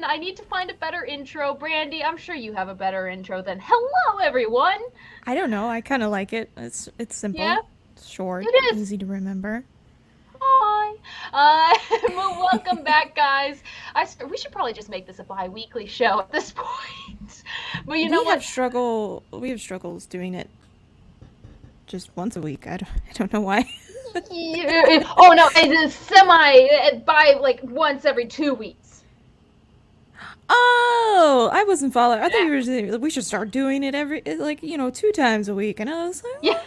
in. I need to find a better intro. Brandi, I'm sure you have a better intro than hello, everyone. I don't know. I kind of like it. It's Yeah, simple, it's short, it is. easy to remember. Hi. Well, welcome back, guys. We should probably just make this a bi-weekly show at this point. But you know what? We have struggles doing it just once a week. I don't know why. Oh no, it's by like once every 2 weeks. Oh, I wasn't following. I thought Yeah. you were saying we should start doing it every 2 times a week, and I was like, Yeah.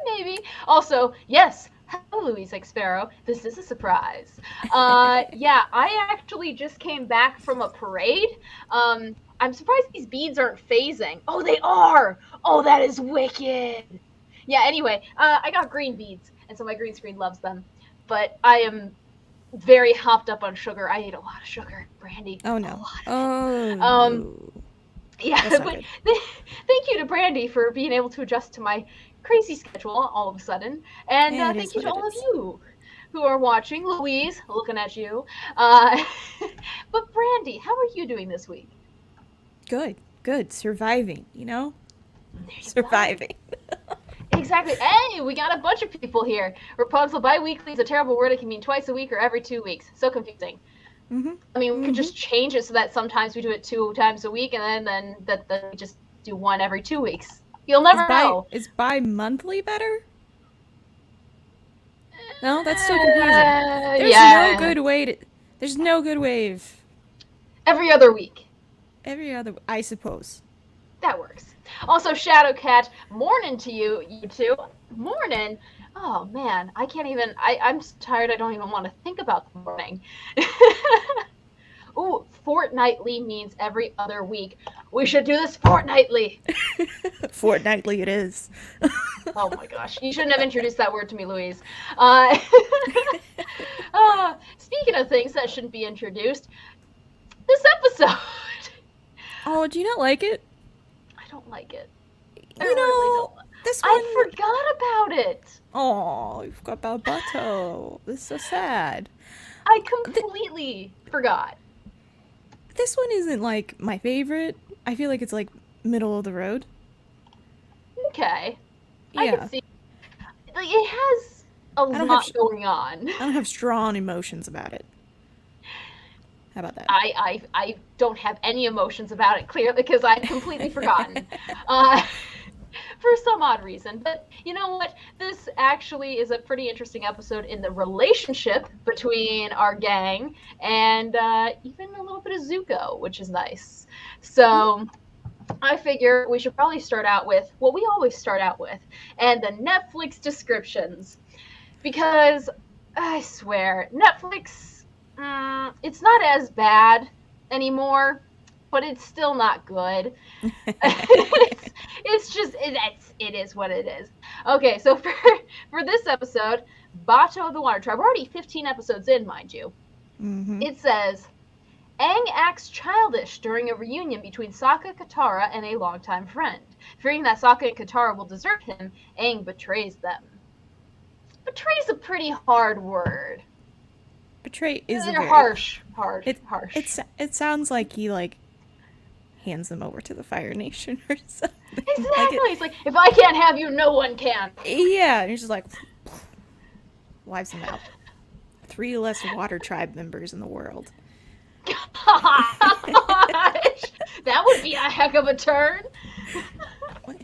Maybe. Also, yes. Hello, Louise X Sparrow. This is a surprise. Yeah, I actually just came back from a parade. I'm surprised these beads aren't phasing. Oh, they are! Oh, that is wicked! Yeah, anyway, I got green beads, and so my green screen loves them. But I am very hopped up on sugar. I ate a lot of sugar, Brandi. oh A no, lot of oh it. no, Yeah, that's not but good. thank you to Brandi for being able to adjust to my crazy schedule all of a sudden. And Yeah, it thank is you what to it all of is. you who are watching. Louise, looking at you. Uh, but Brandi, how are you doing this week? Good, surviving. There you go. Surviving. Exactly. Hey, we got a bunch of people here. Rapunzel, bi-weekly is a terrible word. It can mean twice a week or every 2 weeks. So confusing. Mhm. I mean, we could Mhm. just change it so that sometimes we do it 2 times a week, and then we just do one every 2 weeks. You'll never know. Is bi-monthly better? No, that's still confusing. There's no Yeah, good way to. There's no good way of every other week. every other. I suppose. That works. Also, Shadowcat, morning to you, you two. Morning. Oh man, I can't even. I'm so tired. I don't even want to think about the morning. Ooh, fortnightly means every other week. We should do this fortnightly. Fortnightly, it is. Oh my gosh, you shouldn't have introduced that word to me, Louise. Speaking of things that shouldn't be introduced, this episode. Oh, do you not like it? I don't like it. I You really know, don't. this I one. forgot about it. Oh, you forgot about Bato. This is so sad. I Th- completely forgot. this one isn't like my favorite. I feel like it's like middle of the road. Okay, I can Yeah, see. Like, it has a I don't have lot going on. I don't have strong emotions about it. How about that? I don't have any emotions about it, clearly, because I've completely forgotten. Uh, for some odd reason. But you know what? This actually is a pretty interesting episode in the relationship between our gang and even a little bit of Zuko, which is nice. Mhm. So I figure we should probably start out with what we always start out with, and the Netflix descriptions. Because I swear, Netflix, it's not as bad anymore, but it's still not good. It's just it is what it is. Okay, so for this episode, Bato the Water Tribe. We're already 15 episodes in, mind you. Mhm. It says Aang acts childish during a reunion between Sokka, Katara, and a longtime friend. Fearing that Sokka and Katara will desert him, Aang betrays them. Betray's a pretty hard word. Betray is a They're very harsh. it sounds like he like hands them over to the Fire Nation or something. Like it. Exactly. It's like, if I can't have you, no one can. Yeah, and he's just like wipes them out. 3 less Water Tribe members in the world. Gosh, that would be a heck of a turn.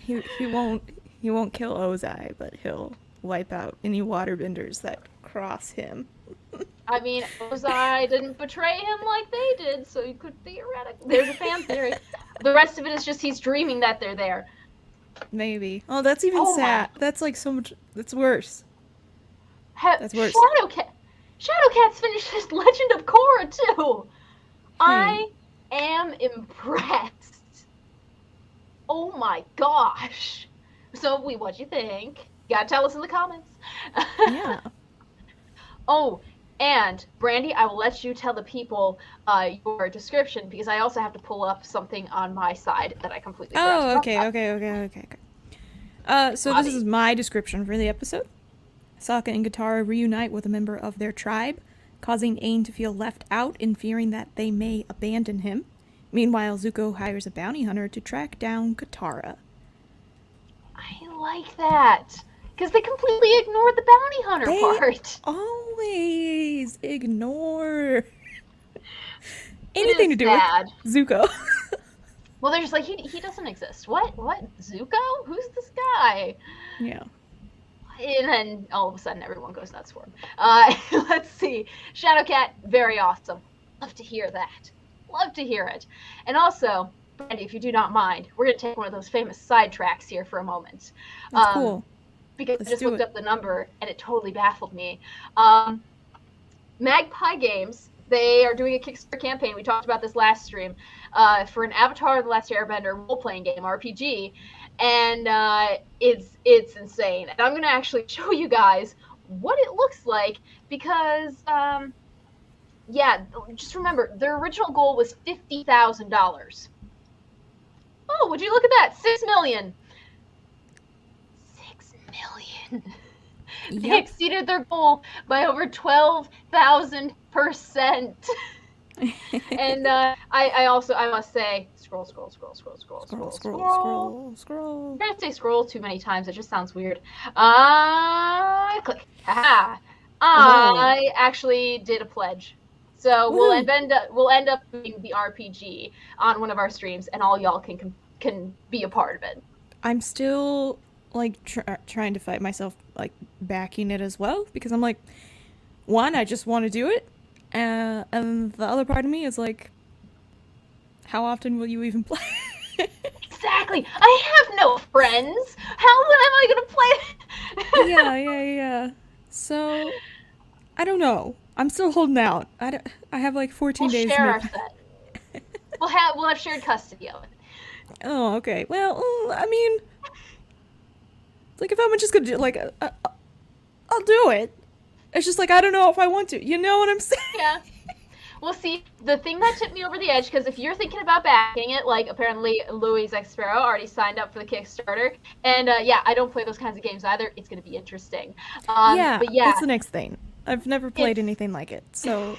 He won't kill Ozai, but he'll wipe out any waterbenders that cross him. I mean, Ozai didn't betray him like they did, so you could theoretically. There's a fan theory. The rest of it is just he's dreaming that they're there. Maybe. Oh, that's even Oh my. sad. That's like so much. That's worse. That's worse. Shadowcat's finished his Legend of Korra too. Hey, I am impressed. Oh my gosh. So, what'd you think? You gotta tell us in the comments. yeah. Oh, and Brandi, I will let you tell the people your description because I also have to pull up something on my side that I completely forgot to Oh, talk okay, about. okay, okay, okay, okay. So this Bobby. is my description for the episode. Sokka and Katara reunite with a member of their tribe. causing Aang to feel left out and fearing that they may abandon him. Meanwhile, Zuko hires a bounty hunter to track down Katara. I like that. Because they completely ignored the bounty hunter part. Always ignore anything to do sad. with Zuko. Well, they're just like, he doesn't exist. What? Zuko? Who's this guy? Yeah. And then all of a sudden everyone goes nuts for him. Let's see. Shadowcat, very awesome. Love to hear that. Love to hear it. And also, Brandi, if you do not mind, we're going to take one of those famous sidetracks here for a moment. That's cool. Because I just looked up the number and it totally baffled me. Magpie Games, they are doing a Kickstarter campaign. We talked about this last stream for an Avatar: The Last Airbender role-playing game, RPG. And it's insane. And I'm going to actually show you guys what it looks like because, yeah, just remember, their original goal was $50,000. Oh, would you look at that? 6 million. 6 million. Yep. They exceeded their goal by over 12,000%. And I must say, scroll. I'm gonna say scroll too many times. It just sounds weird. Click. Haha. I actually did a pledge, so we'll end up doing the RPG on one of our streams, and all y'all can be a part of it. I'm still like trying to fight myself, like backing it as well, because I'm like, one, I just want to do it. And the other part of me is like, how often will you even play? Exactly. I have no friends. How am I going to play? Yeah. So, I don't know. I'm still holding out. I have like 14 days. We'll share our set. We'll have shared custody of it. Oh, okay. Well, I mean, like if I'm just gonna do like, I'll do it. It's just like, I don't know if I want to. You know what I'm saying? Yeah. Well, see, the thing that tipped me over the edge, because if you're thinking about backing it, like apparently Louis X Sparrow already signed up for the Kickstarter, and yeah, I don't play those kinds of games either. It's going to be interesting. But yeah, that's the next thing. I've never played anything like it, so.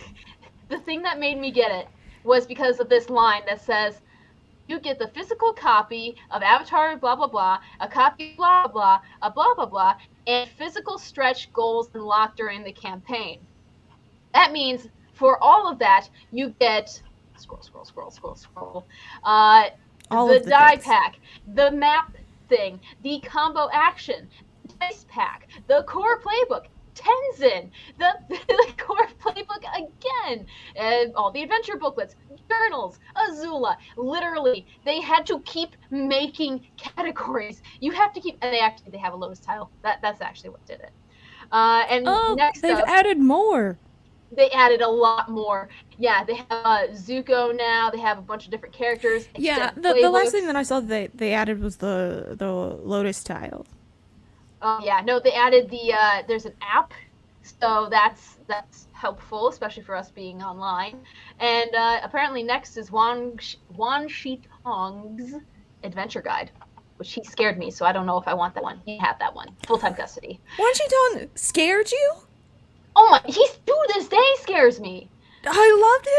The thing that made me get it was because of this line that says, you get the physical copy of Avatar, blah, blah, blah, a copy, blah, blah, a blah, blah, blah, and physical stretch goals unlocked during the campaign. That means for all of that, you get scroll. The die pack, the map thing, the combo action, dice pack, the core playbook, Tenzin, the core playbook again, and all the adventure booklets, journals, Azula. Literally, they had to keep making categories. You have to keep, and they have a Lotus tile. That's actually what did it. And next they've added more. They added a lot more. Yeah, they have Zuko now. They have a bunch of different characters. Yeah, the last thing that I saw they added was the Lotus tile. Oh yeah, no, they added the there's an app, so that's helpful, especially for us being online. And apparently next is Wan Shi-tong's adventure guide, which he scared me, so I don't know if I want that one. You have that one, full-time custody. Wan Shi-tong scared you? Oh my, he's to this day scares me. I loved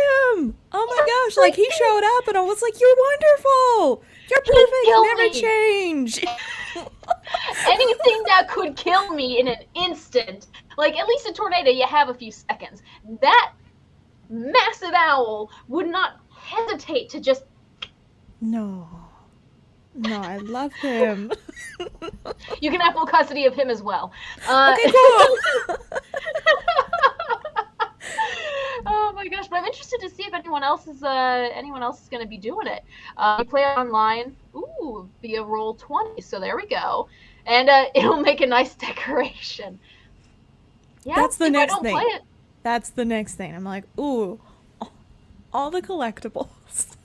him. Oh my gosh, like he showed up and I was like, you're wonderful. You're perfect. Never change. Anything that could kill me in an instant. Like, at least a tornado, you have a few seconds. That massive owl would not hesitate to just... No, I love him. You can have full custody of him as well. Okay, cool. Oh my gosh, but I'm interested to see if anyone else is going to be doing it. You play online, via Roll20, so there we go. And it'll make a nice decoration. Yeah, that's the next thing. That's the next thing. I'm like, ooh, all the collectibles.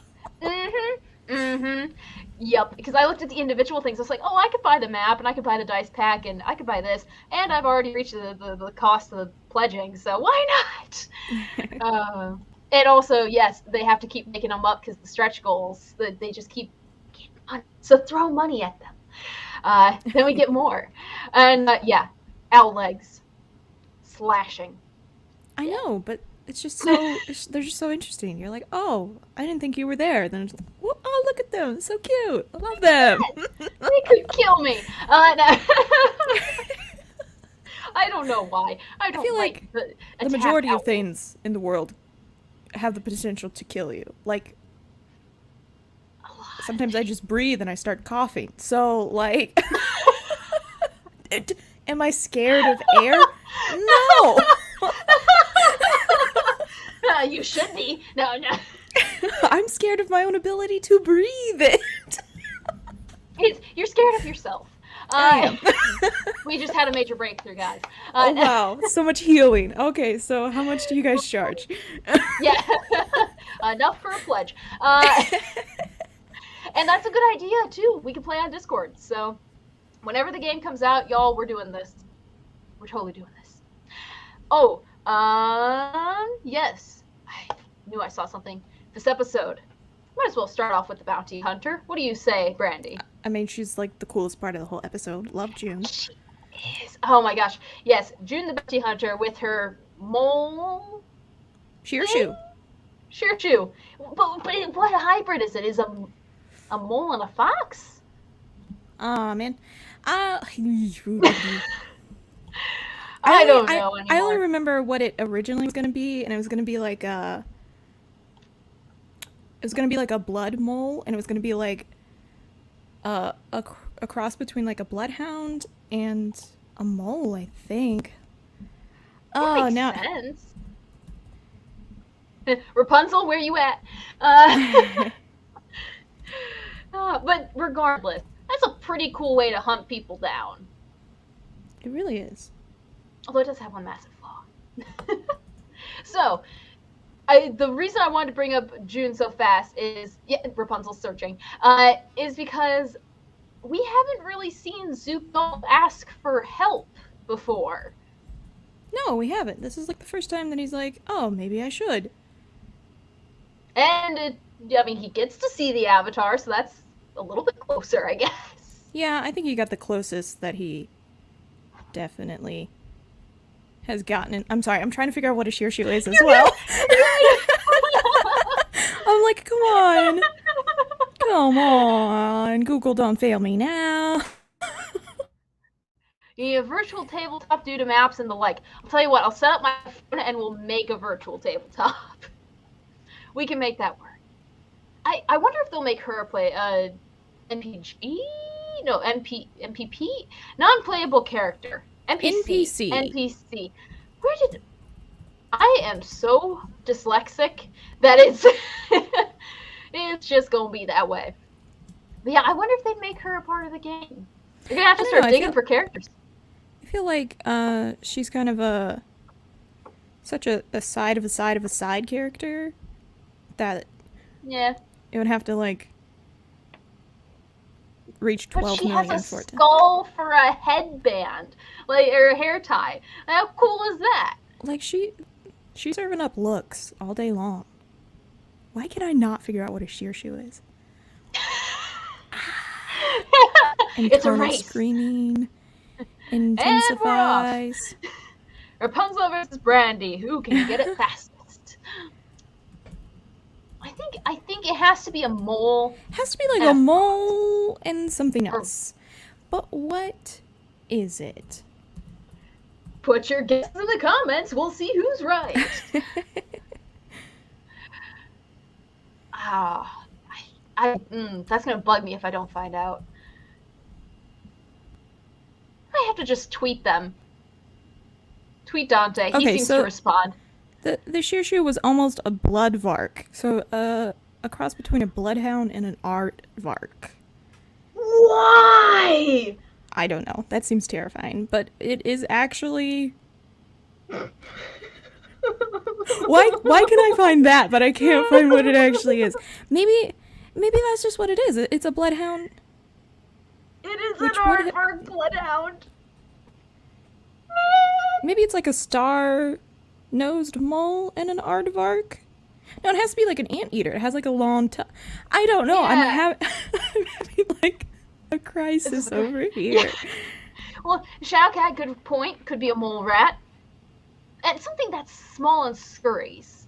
Yep, because I looked at the individual things. I was like, oh, I could buy the map, and I could buy the dice pack, and I could buy this, and I've already reached the cost of the pledging, so why not? And also, yes, they have to keep making them up because the stretch goals, they just keep getting money. So throw money at them. Then we get more. And yeah, owl legs, slashing. I know, but it's just so they're just so interesting. You're like, oh, I didn't think you were there. Then it's like, oh, look at them, so cute. I love them. They could kill me. No. I don't know why. I don't feel like like the the attack majority of outward. things in the world have the potential to kill you. Like A lot of sometimes I just breathe and I start coughing. So like, am I scared of air? No. You should be. No. I'm scared of my own ability to breathe it. You're scared of yourself. I am. We just had a major breakthrough, guys. Oh wow, so much healing. Okay, so how much do you guys charge? Yeah, enough for a pledge. And that's a good idea too. We can play on Discord. So whenever the game comes out, y'all, we're doing this. We're totally doing this. Oh, yes. I knew I saw something. This episode. Might as well start off with the bounty hunter. What do you say, Brandi? I mean, she's like the coolest part of the whole episode. Love June. She is. Oh my gosh. Yes, June the bounty hunter with her mole. Shearshoe. Shearshoe. But what hybrid is it? Is a mole and a fox? Aw, man. I don't know anymore. I only remember what it originally was gonna be, and it was gonna be like a blood mole, and it was gonna be like a cross between like a bloodhound and a mole, I think. That makes now sense. Rapunzel, where you at? But regardless, that's a pretty cool way to hunt people down. it really is. Although it does have one massive flaw. So, the reason I wanted to bring up June so fast is, Rapunzel's searching, is because we haven't really seen Zuko ask for help before. No, we haven't. This is like the first time that he's like, oh, maybe I should. And, he gets to see the Avatar, so that's a little bit closer, I guess. Yeah, I think he got the closest that he definitely has gotten. I'm sorry, I'm trying to figure out what a shearshoe is as well. I'm like, come on. Come on. Google, don't fail me now. You have virtual tabletop due to maps and the like. I'll tell you what, I'll set up my phone and we'll make a virtual tabletop. We can make that work. I wonder if they'll make her play NPG? No, MPP? Non-playable character. NPC. NPC. I am so dyslexic that it's it's just gonna be that way. But yeah, I wonder if they'd make her a part of the game. You're gonna have to start digging for characters. I feel like she's kind of such a side of a side of a side character that it would have to like reach 12 million for it. But she has a skull for a headband, or a hair tie. How cool is that? Like she's serving up looks all day long. Why can I not figure out what a shearshoe is? It's a race. Screaming intensifies. Rapunzel versus Brandi. Who can get it fastest? I think it has to be a mole. It has to be like a mole and something else. But what is it? Put your guess in the comments. We'll see who's right. That's gonna bug me if I don't find out. I have to just tweet them. Tweet Dante. He seems to respond. The shearshoe was almost a bloodvark. So a cross between a bloodhound and an aardvark. Why? I don't know. That seems terrifying. But it is actually... Why can I find that, but I can't find what it actually is? Maybe that's just what it is. It's a bloodhound. It is an aardvark bloodhound. Maybe it's like a star-nosed mole and an aardvark. No, it has to be like an anteater. It has like a long tongue. I don't know. Yeah. I'm having like a crisis over here. Well, Shadowcat, good point. Could be a mole rat. And something that's small and scurries.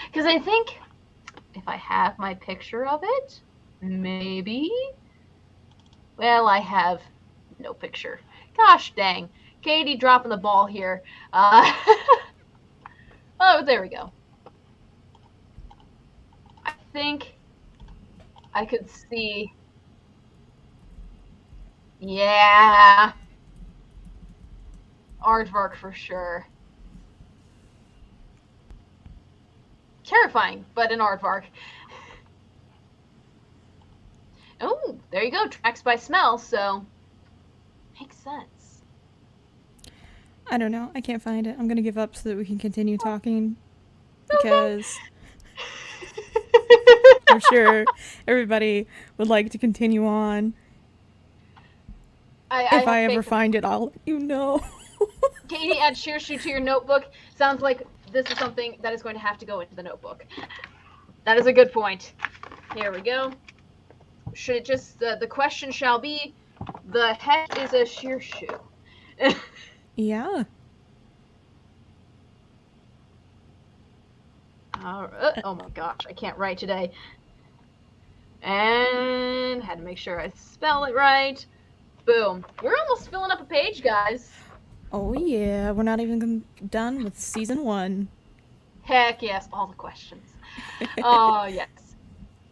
Because I think if I have my picture of it, maybe. Well, I have no picture. Gosh dang. Katie dropping the ball here. Oh, there we go. I think I could see. Yeah. Aardvark for sure. Terrifying, but an aardvark. Oh, there you go. Tracks by smell, so makes sense. I don't know. I can't find it. I'm gonna give up so that we can continue talking because I'm sure everybody would like to continue on. If I ever find it, I'll let you know. Katie, add Shearshoe to your notebook. Sounds like this is something that is going to have to go into the notebook. That is a good point. Here we go. Should it just, the question shall be, the heck is a Shearshoe? Yeah. Oh my gosh, I can't write today. And had to make sure I spell it right. Boom. We're almost filling up a page, guys. Oh yeah, we're not even done with season 1. Heck yes, all the questions. Oh yes.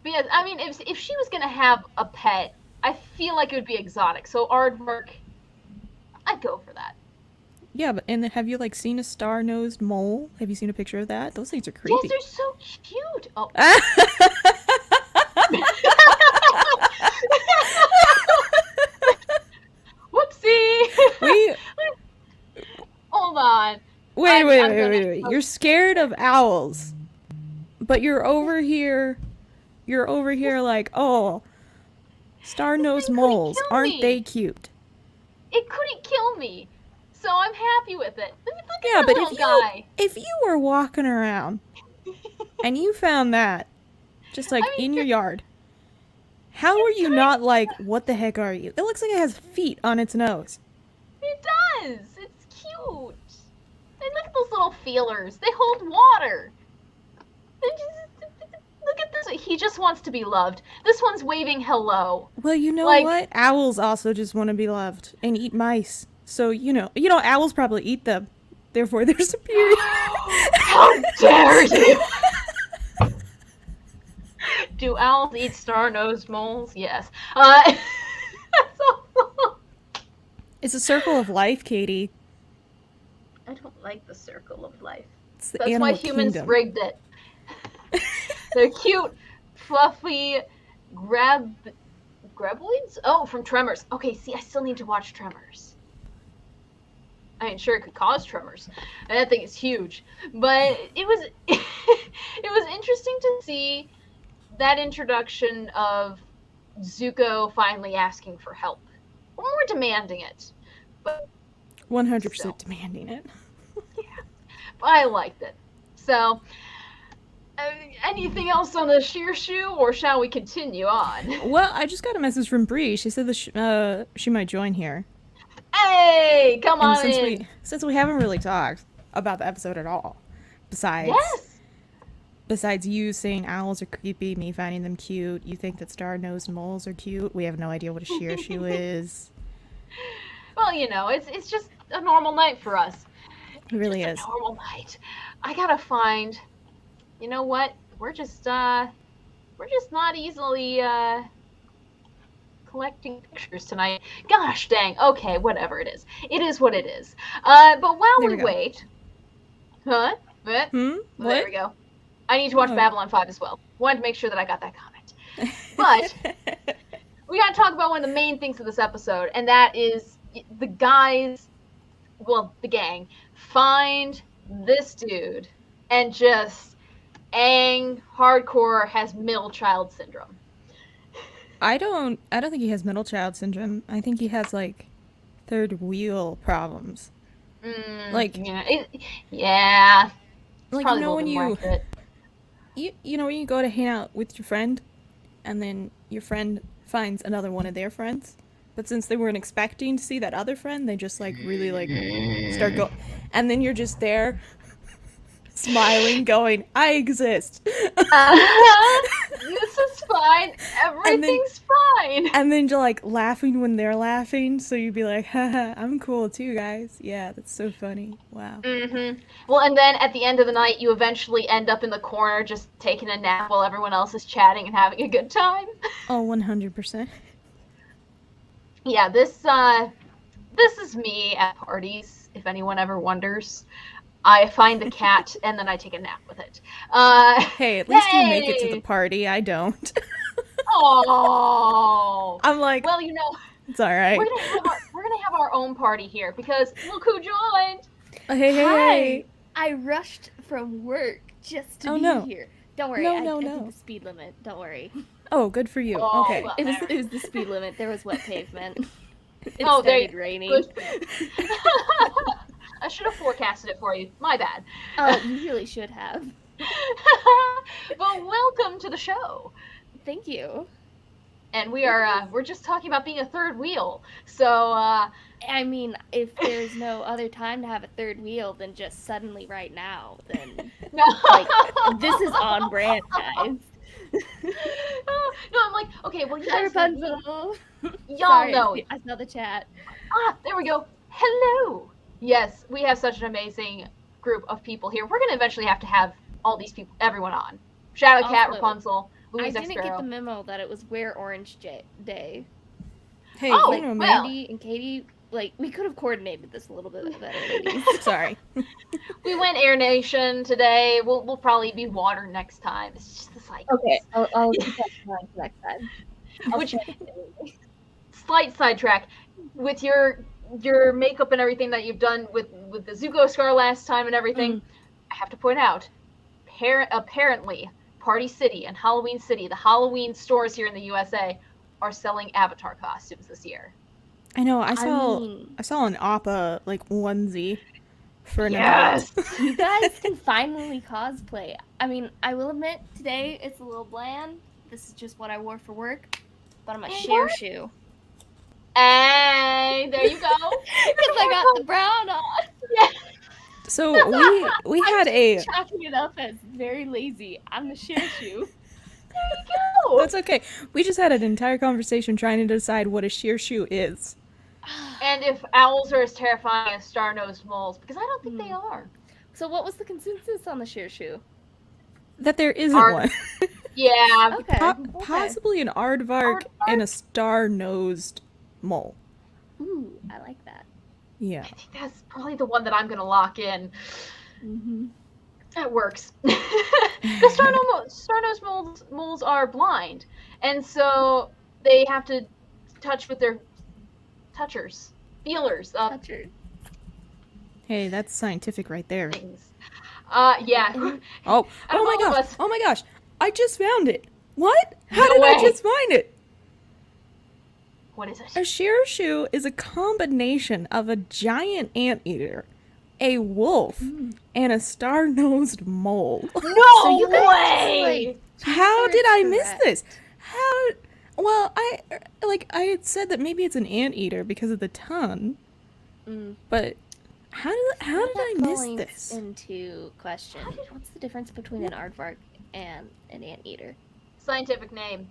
But yes, I mean, if she was gonna have a pet, I feel like it would be exotic. So aardvark, I'd go for that. Yeah, but and have you like seen a star-nosed mole? Have you seen a picture of that? Those things are creepy. Yes, they're so cute. Oh. Whoopsie. Hold on. Wait. You're scared of owls. But you're over here like, oh, star-nosed moles, aren't they cute? It couldn't kill me. So I'm happy with it. Look Yeah, at but little guy. if you were walking around and you found that just like in your yard, how are you not like, what the heck are you? It looks like it has feet on its nose. It does. It's cute. And look at those little feelers. They hold water. Look at this. He just wants to be loved. This one's waving hello. Well, you know what? Owls also just want to be loved and eat mice. So, you know, owls probably eat them. Therefore, they're superior. How dare you! Do owls eat star-nosed moles? Yes. It's a circle of life, Katie. I don't like the circle of life. It's the That's animal why humans kingdom. rigged it. They're cute, fluffy, graboids? Oh, from Tremors. Okay, see, I still need to watch Tremors. I mean, sure, it could cause tremors. And that thing is huge. But it was it was interesting to see that introduction of Zuko finally asking for help. Or more demanding it. But 100% demanding it. Yeah. But I liked it. So, anything else on the Shearshoe, or shall we continue on? Well, I just got a message from Bre. She said that she might join here. Hey, come on in. Since we haven't really talked about the episode at all, besides you saying owls are creepy, me finding them cute, you think that star-nosed moles are cute, we have no idea what a Shearshoe is. Well, you know, it's just a normal night for us. It really is. A normal night. I gotta find. You know what? We're just not easily collecting pictures tonight. Gosh dang. Okay, whatever it is. It is what it is. But while we wait. Huh? What? What? There we go. I need to watch Babylon 5 as well. Wanted to make sure that I got that comment. But we gotta talk about one of the main things of this episode, and that is the guys, well, the gang, find this dude and just hardcore has middle child syndrome. I don't think he has middle child syndrome. I think he has like third wheel problems. Like yeah. Like, you know when you know when you go to hang out with your friend and then your friend finds another one of their friends But since they weren't expecting to see that other friend, they just like really like start go, and then you're just there, smiling, going, "I exist." This is fine. Everything's fine. And then you're like laughing when they're laughing, so you'd be like, "Haha, I'm cool too, guys." Yeah, that's so funny. Wow. Well, and then at the end of the night, you eventually end up in the corner just taking a nap while everyone else is chatting and having a good time. Oh, 100%. Yeah, this is me at parties, if anyone ever wonders. I find the cat and then I take a nap with it. Hey, at least you make it to the party. I don't. Oh. I'm like, well, it's all right. we're gonna have our own party here because look who joined. Hey. I rushed from work just to be here. Don't worry. I did the speed limit. Don't worry. Oh, good for you. Oh, okay. well, It was the speed limit. There was wet pavement. It there started raining. I should have forecasted it for you. My bad. Oh, you really should have. But welcome to the show. Thank you. And we're just talking about being a third wheel. So I mean, if there's no other time to have a third wheel than just suddenly right now, then no. like this is on brand, guys. No, I'm like, okay, well, you Hi, guys Rapunzel. y'all know. I saw the chat. There we go. Hello. Yes, we have such an amazing group of people here. We're gonna eventually have to have all these people, everyone on. Shadow Cat, Also, Rapunzel, I Louise didn't Sparrow. get the memo that it was Wear Orange Day. Hey, Like well. Brandi and Katie, like we could have coordinated this a little bit better, ladies. Sorry. We went Air Nation today. We'll probably be water next time. It's just the cycle. Okay, I'll keep that in mind for next time. Which slight sidetrack with your makeup and everything that you've done with the Zuko scar last time and everything. I have to point out, apparently, Party City and Halloween City, the Halloween stores here in the USA, are selling Avatar costumes this year. I know. I saw an Appa like onesie for an Yes. event. You guys can finally cosplay. I mean, I will admit today it's a little bland. This is just what I wore for work, but I'm a share shoe. Hey, there you go. Because I got the brown on. Yeah. So we had a. Chalking it up as very lazy. I'm the share shoe. There you go. That's okay. We just had an entire conversation trying to decide what a sheer shoe is. And if owls are as terrifying as star-nosed moles, because I don't think they are. So what was the consensus on the share shoe? That there isn't one. Yeah. Okay. Possibly an aardvark and a star-nosed mole. Ooh, I like that. Yeah. I think that's probably the one that I'm gonna lock in. Mm-hmm. That works. The star-nosed moles are blind, and so they have to touch with their feelers. Toucher. Hey, that's scientific right there. Things. Yeah. Oh my gosh! Oh my gosh! I just found it. What? How No did I way. just find it? What is it? A sheer shoe is a combination of a giant anteater, a wolf, and a star-nosed mole. No So you guys way! How did I miss correct. this? How? Well, I had said that maybe it's an anteater because of the tongue, but how did I miss this? Into question. What's the difference between an aardvark and an anteater? Scientific name.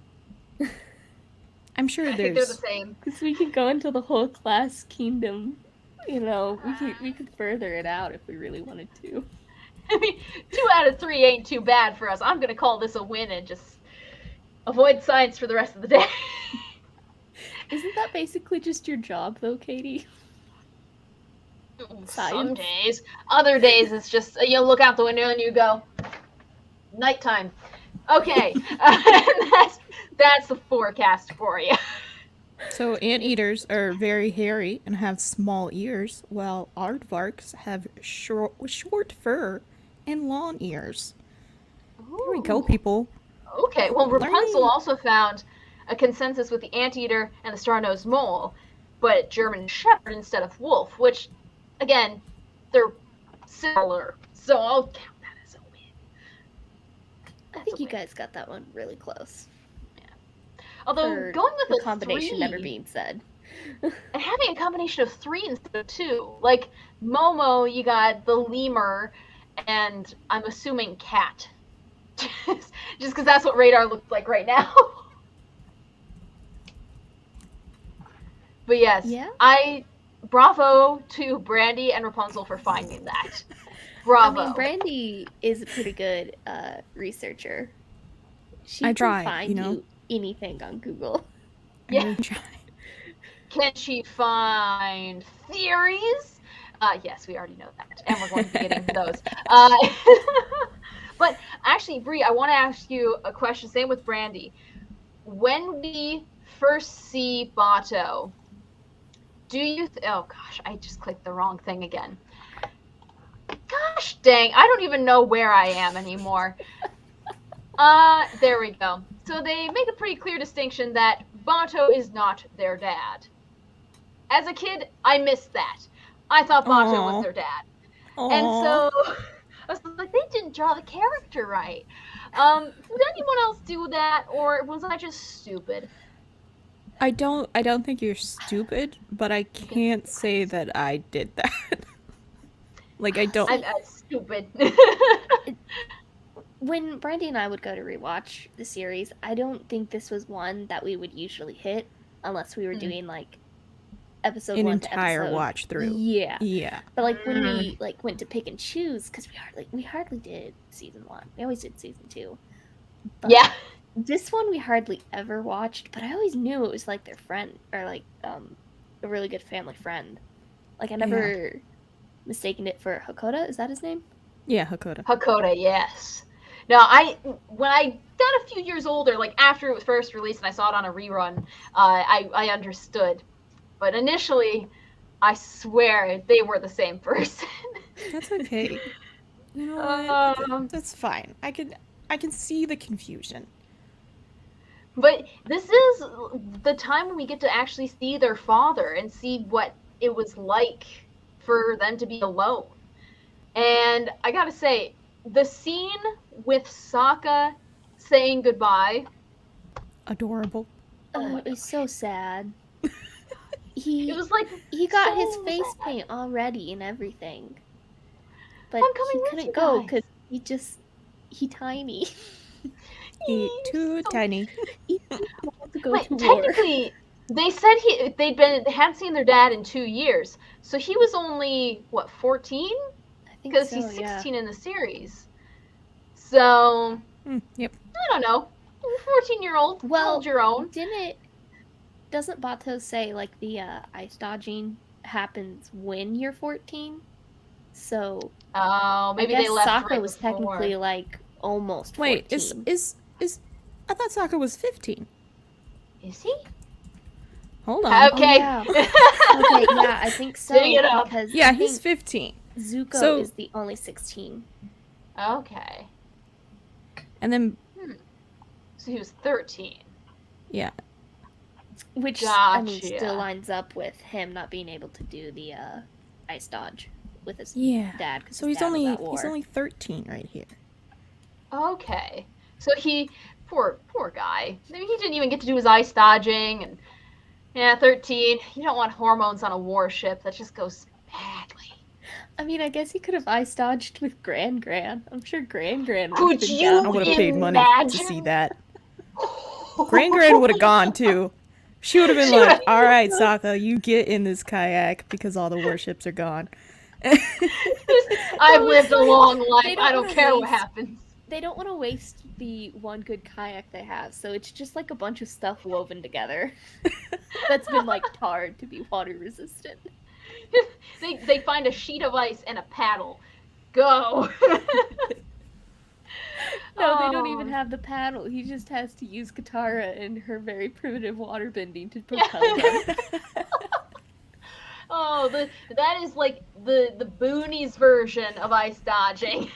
I'm sure I think they're the there's. same. Because we could go into the whole class kingdom. You know, we could further it out if we really wanted to. I mean, 2 out of 3 ain't too bad for us. I'm gonna call this a win and just avoid science for the rest of the day. Isn't that basically just your job, though, Katie? Some Science. days. Other days it's just, you look out the window and you go, nighttime. Okay. That's the forecast for you. So anteaters are very hairy and have small ears, while aardvarks have short fur and long ears. There we go, people. Okay, well, Rapunzel Learning. also found a consensus with the anteater and the star-nosed mole, but German Shepherd instead of wolf, which, again, they're similar. So I'll count that as a win. I think you guys got that one really close. Although For going with the a combination 3, never being said. And having a combination of 3 instead of 2. Like, Momo, you got the lemur, and I'm assuming cat. Just because that's what Radar looks like right now. But yes, Yeah. bravo to Brandi and Rapunzel for finding that. Bravo. I mean, Brandi is a pretty good researcher. She I can try, find you anything on Google. I Yeah. really try. Can she find theories? Yes, we already know that, and we're going to be getting to those. But actually, Bre, I want to ask you a question. Same with Brandi. When we first see Bato, do you? Oh gosh, I just clicked the wrong thing again. Gosh dang, I don't even know where I am anymore. There we go. So they make a pretty clear distinction that Bato is not their dad. As a kid, I missed that. I thought Bato was their dad. Aww. And so I was like, they didn't draw the character right. Did anyone else do that, or was I just stupid? I don't think you're stupid, but I can't say that I did that. Like, I don't. I'm stupid. When Brandi and I would go to rewatch the series, I don't think this was one that we would usually hit unless we were doing like episode An 1 entire to episode. watch through. Yeah. Yeah. But like when we like went to pick and choose, because we hardly did season 1. We always did season 2. But Yeah. This one we hardly ever watched, but I always knew it was like their friend or like a really good family friend. Like I never mistaken it for Hakoda. Is that his name? Yeah, Hakoda. Hakoda, yes. No, when I got a few years older, like after it was first released and I saw it on a rerun, I understood. But initially, I swear they were the same person. That's okay. You know what? That's fine. I can see the confusion. But this is the time when we get to actually see their father and see what it was like for them to be alone. And I gotta say, the scene with Sokka saying goodbye. Adorable. Oh, it was so sad. It was like he got so his face sad. paint already and everything, but I'm coming he with couldn't you go guys. because he tiny. He too tiny. He wanted to go Wait, to war. technically, they said they hadn't seen their dad in 2 years, so he was only what 14, I think because so, he's 16 yeah. in the series. So Yep. I don't know, 14-year-old, hold your own. Doesn't Bato say like the ice dodging happens when you're 14? So Oh, maybe I guess they left Sokka right was before. technically like almost 14. Wait, is I thought Sokka was 15. Is he? Hold on. Okay. Oh, yeah. Okay, yeah, I think so. Dig it up. Because Yeah, I he's think 15. Zuko is the only 16. Okay. And then So he was 13. yeah. Which, Gotcha. I mean, still lines up with him not being able to do the ice dodge with his dad. So he's only 13 right here. Okay. So poor guy. Maybe he didn't even get to do his ice dodging, and 13. You don't want hormones on a warship. That just goes badly. I mean, I guess he could have ice dodged with Gran. I'm sure Gran would Could have been you down. I would have paid money imagine? to see that. Gran would have gone too. She would have been like, "All right, Sokka, you get in this kayak because all the warships are gone." I've lived a long life. I don't care what happens. They don't want to waste the one good kayak they have, so it's just like a bunch of stuff woven together that's been like tarred to be water resistant. They find a sheet of ice and a paddle. Go. No, they don't even have the paddle. He just has to use Katara and her very primitive water bending to propel them. Oh, that is like the boonies version of ice dodging.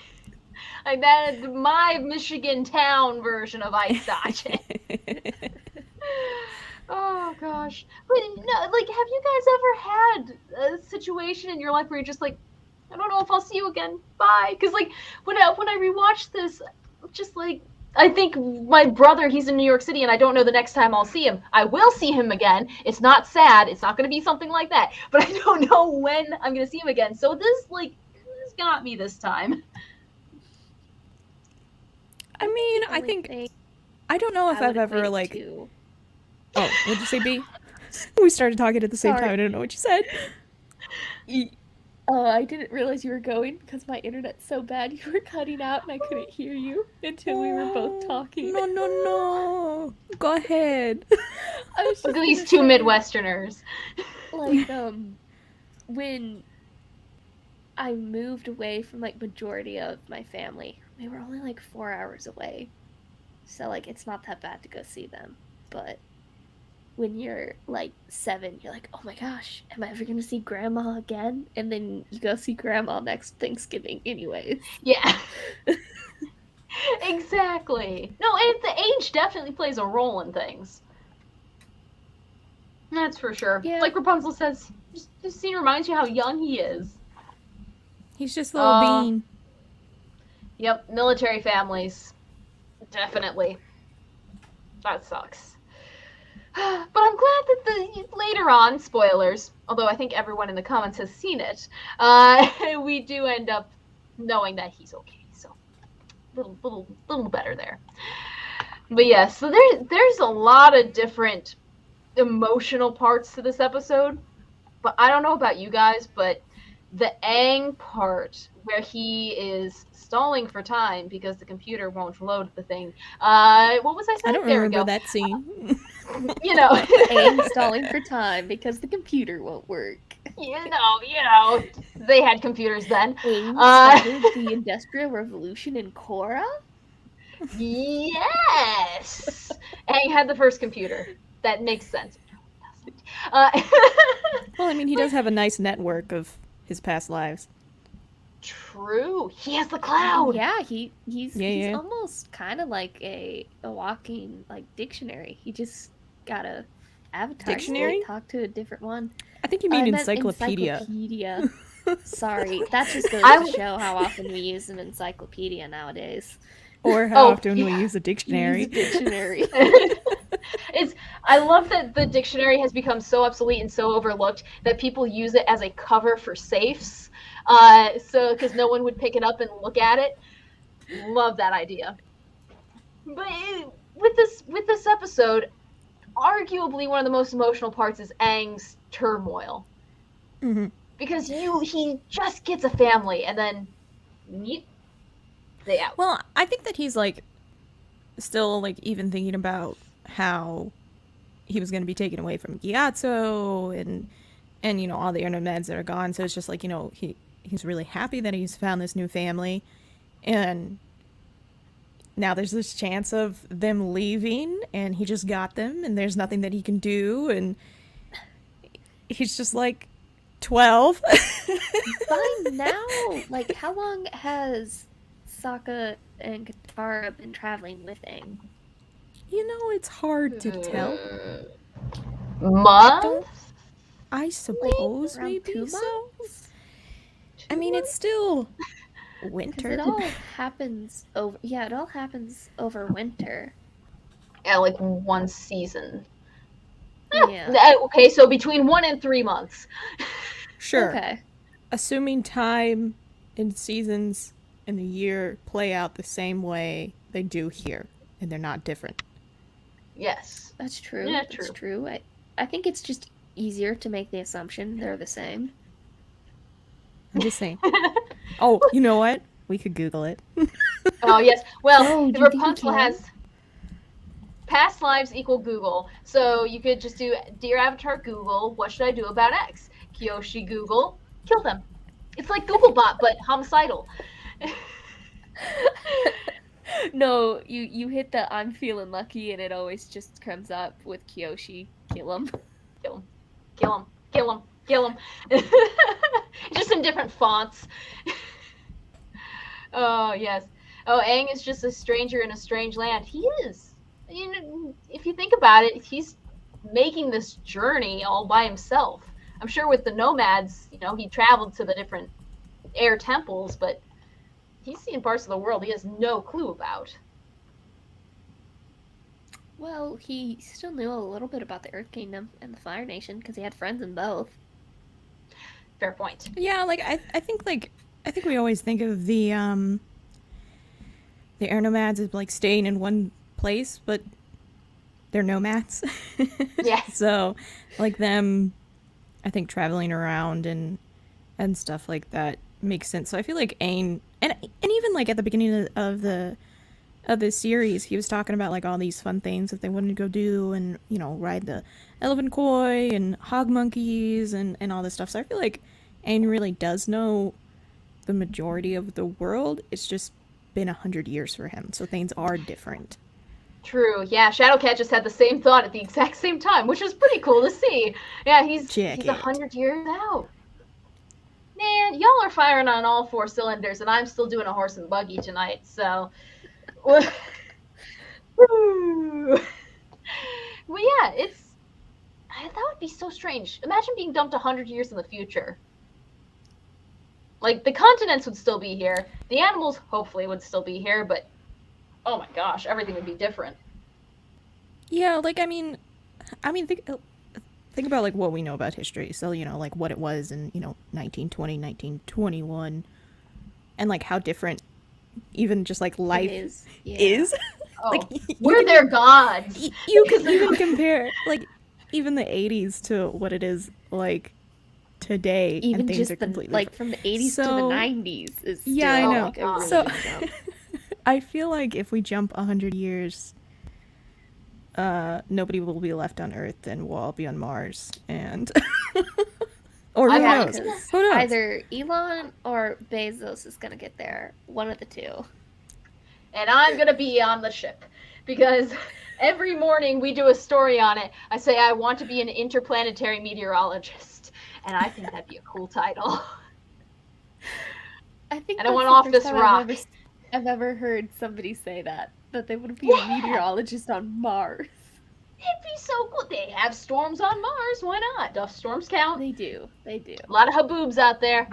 Like that is my Michigan town version of ice dodging. Oh gosh. But no, like, have you guys ever had a situation in your life where you're just like, I don't know if I'll see you again. Bye. Because like when I rewatched this, just like I think my brother, he's in New York City, and I don't know the next time I'll see him. I will see him again. It's not sad. It's not going to be something like that. But I don't know when I'm going to see him again. So this got me this time. I mean, I think I don't know if I've ever like. Oh, what'd you say, B? We started talking at the same time. I didn't know what you said. Oh, I didn't realize you were going because my internet's so bad. You were cutting out and I couldn't hear you until we were both talking. No. Go ahead. Look at these two Midwesterners. Like, when I moved away from, like, majority of my family, we were only, like, 4 hours away. So, like, it's not that bad to go see them. But when you're, like, 7, you're like, oh my gosh, am I ever going to see Grandma again? And then you go see Grandma next Thanksgiving anyways. Yeah. Exactly. No, and the age definitely plays a role in things. That's for sure. Yeah. Like Rapunzel says, this scene reminds you how young he is. He's just a little bean. Yep, military families. Definitely. That sucks. But I'm glad that later on, spoilers, although I think everyone in the comments has seen it, we do end up knowing that he's okay. So, little better there. But yeah, so there's a lot of different emotional parts to this episode. But I don't know about you guys, but the Aang part where he is stalling for time because the computer won't load the thing. What was I saying? I don't remember that scene. You know, Aang stalling for time because the computer won't work. You know, they had computers then. Aang started the Industrial Revolution in Korra? Yes! Aang had the first computer. That makes sense. Well, I mean, he does have a nice network of his past lives. True. He has the cloud. Yeah, he's almost kind of like a walking like dictionary. He just got a avatar. Dictionary? To talk to a different one. I think you mean encyclopedia. Encyclopedia. Sorry, that just goes to show how often we use an encyclopedia nowadays. Or how often we use a dictionary. I love that the dictionary has become so obsolete and so overlooked that people use it as a cover for safes. So because no one would pick it up and look at it. Love that idea. But with this episode, arguably one of the most emotional parts is Aang's turmoil. Mm-hmm. Because he just gets a family and then they out. Well, I think that he's like still like even thinking about how he was going to be taken away from Gyatso and you know all the intermeds that are gone. So it's just like, you know, he's really happy that he's found this new family, and now there's this chance of them leaving, and he just got them, and there's nothing that he can do, and he's just like 12. By now, like, how long has Sokka and Katara been traveling with Aang? You know, it's hard to tell. Month? I suppose like, maybe 2 so. months? I mean, it's still winter. It all happens over. Yeah, it all happens over winter. Yeah, like one season. Yeah. Okay, so between 1 and 3 months. Sure. Okay. Assuming time and seasons in the year play out the same way they do here, and they're not different. Yes. That's true. Yeah, That's true. I think it's just easier to make the assumption they're the same. I'm just saying. Oh, you know what? We could Google it. Oh, yes. Well, Oh, Rapunzel has past lives equal Google. So you could just do, Dear Avatar Google, what should I do about X? Kyoshi Google, kill them. It's like Googlebot, but homicidal. No, you hit the I'm feeling lucky and it always just comes up with Kyoshi. Kill him. Kill him. Kill him. Kill him. Kill him. Just in different fonts. Oh, yes. Oh, Aang is just a stranger in a strange land. He is. You know, if you think about it, he's making this journey all by himself. I'm sure with the nomads, you know, he traveled to the different air temples, but he's seen parts of the world he has no clue about. Well, he still knew a little bit about the Earth Kingdom and the Fire Nation because he had friends in both. Fair point. Yeah, like I think we always think of the air nomads as like staying in one place, but they're nomads. Yeah. So, like them, I think traveling around and stuff like that makes sense. So I feel like Aang and even like at the beginning of the series, he was talking about like all these fun things that they wanted to go do, and you know, ride the elephant koi and hog monkeys and all this stuff. So I feel like Aang really does know the majority of the world. It's just been 100 years for him, so things are different. True. Yeah, Shadowcat just had the same thought at the exact same time, which was pretty cool to see. Yeah, he's 100 years out. Man, y'all are firing on all 4 cylinders, and I'm still doing a horse and buggy tonight, so... Well, yeah, that would be so strange. Imagine being dumped 100 years in the future. Like, the continents would still be here. The animals, hopefully, would still be here, but... Oh my gosh, everything would be different. Yeah, like, I mean, think about, like, what we know about history. So, you know, like, what it was in, you know, 1920, 1921. And, like, how different even just, like, life is. Oh, like, we're their gods. You can even compare, like, even the 80s to what it is, like, today. Even and things just are completely like, from the 80s to the 90s is still, yeah, I know. like, a really So, big jump. I feel like if we jump 100 years... nobody will be left on Earth, and we'll all be on Mars, and or who knows? Who knows? Either Elon or Bezos is gonna get there. One of the two. And I'm gonna be on the ship because every morning we do a story on it. I say I want to be an interplanetary meteorologist, and I think that'd be a cool title. I think and I went off this rock. I've ever heard somebody say that they would be a meteorologist on Mars. It'd be so cool. They have storms on Mars. Why not? Dust storms count. They do. A lot of haboobs out there.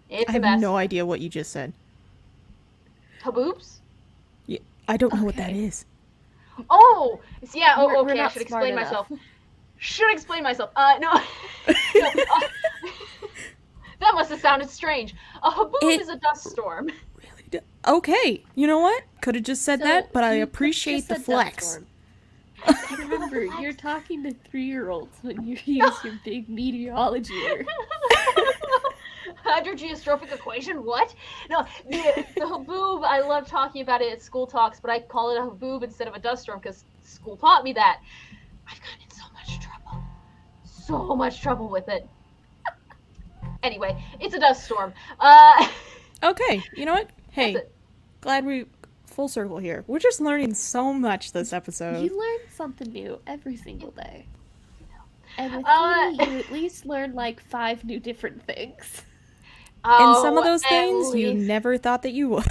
It's I have no idea what you just said. Haboobs? Yeah, I don't know what that is. Oh! Yeah, We're okay, I should explain myself. No. That must have sounded strange. A haboob is a dust storm. Really? Okay, you know what? Could have just said that, but I appreciate the flex. Remember, you're talking to 3-year-olds when you use your big meteorology word. Hydrogeostrophic equation? What? No, the haboob, I love talking about it at school talks, but I call it a haboob instead of a dust storm because school taught me that. I've gotten in so much trouble. So much trouble with it. Anyway, it's a dust storm. Okay, you know what? Hey, glad we full circle here. We're just learning so much this episode. You learn something new every single day. And with Katie, you at least learn like 5 new different things. And some of those things you never thought that you would.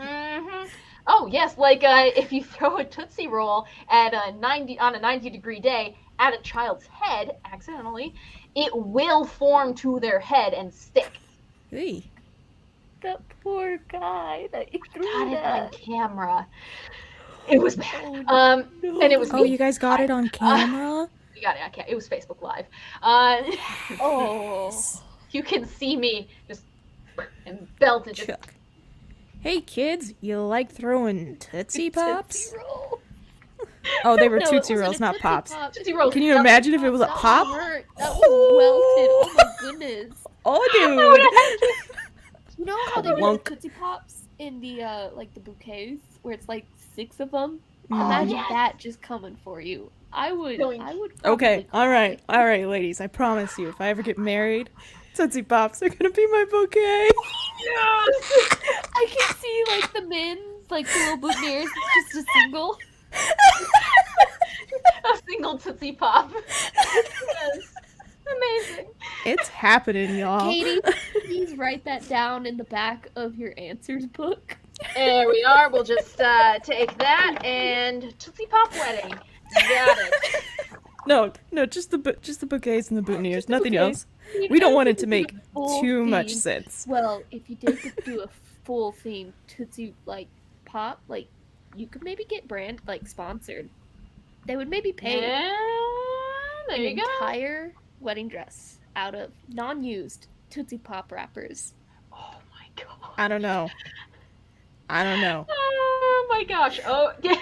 Mm-hmm. Oh yes, like if you throw a Tootsie Roll at a 90-degree day at a child's head accidentally, it will form to their head and stick. Hey. That poor guy that you threw got that. it on camera. It was bad. No. And it was me. Oh, you guys got it on camera? We got it on camera. It was Facebook Live. You can see me just and belted. Just... Hey kids, you like throwing Tootsie Pops? Tootsie Roll. Oh, they were Tootsie Rolls, not Pops. Tootsie Rolls. Can you imagine if it was a pop? That was welted. Oh my goodness. Oh, dude. You know how they do Tootsie Pops in the like the bouquets where it's like 6 of them? Imagine that just coming for you. I would. Okay, all right, ladies. I promise you, if I ever get married, Tootsie Pops are gonna be my bouquet. Yes. I can see like the men's, like the little boutonnieres. It's just a single. A single Tootsie Pop. Yes. Amazing. It's happening, y'all. Katie, please write that down in the back of your answers book. There we are. We'll just take that and Tootsie Pop wedding. Got it. No, just the bouquets and the boutonnieres. Nothing else. We don't want it to make too much sense. Well, if you did do a full theme Tootsie like Pop, like you could maybe get brand like sponsored. They would maybe pay Yeah, there an you go. entire wedding dress out of non-used Tootsie Pop wrappers. Oh my god. I don't know. Oh my gosh. Oh, yeah.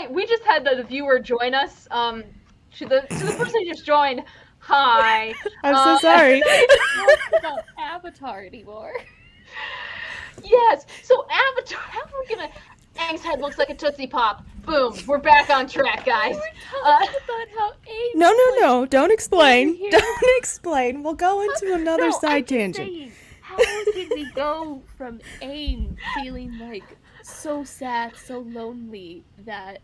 We just had the viewer join us. To the person who just joined. Hi. I'm so sorry. Not about Avatar anymore. Yes. So Avatar. How are we gonna? Aang's head looks like a Tootsie Pop. Boom. We're back on track, guys. We were talking about how Aang. No. Don't explain. Here. Don't explain. We'll go into another No, side I'm just tangent. saying, how did we go from Aang feeling like so sad, so lonely that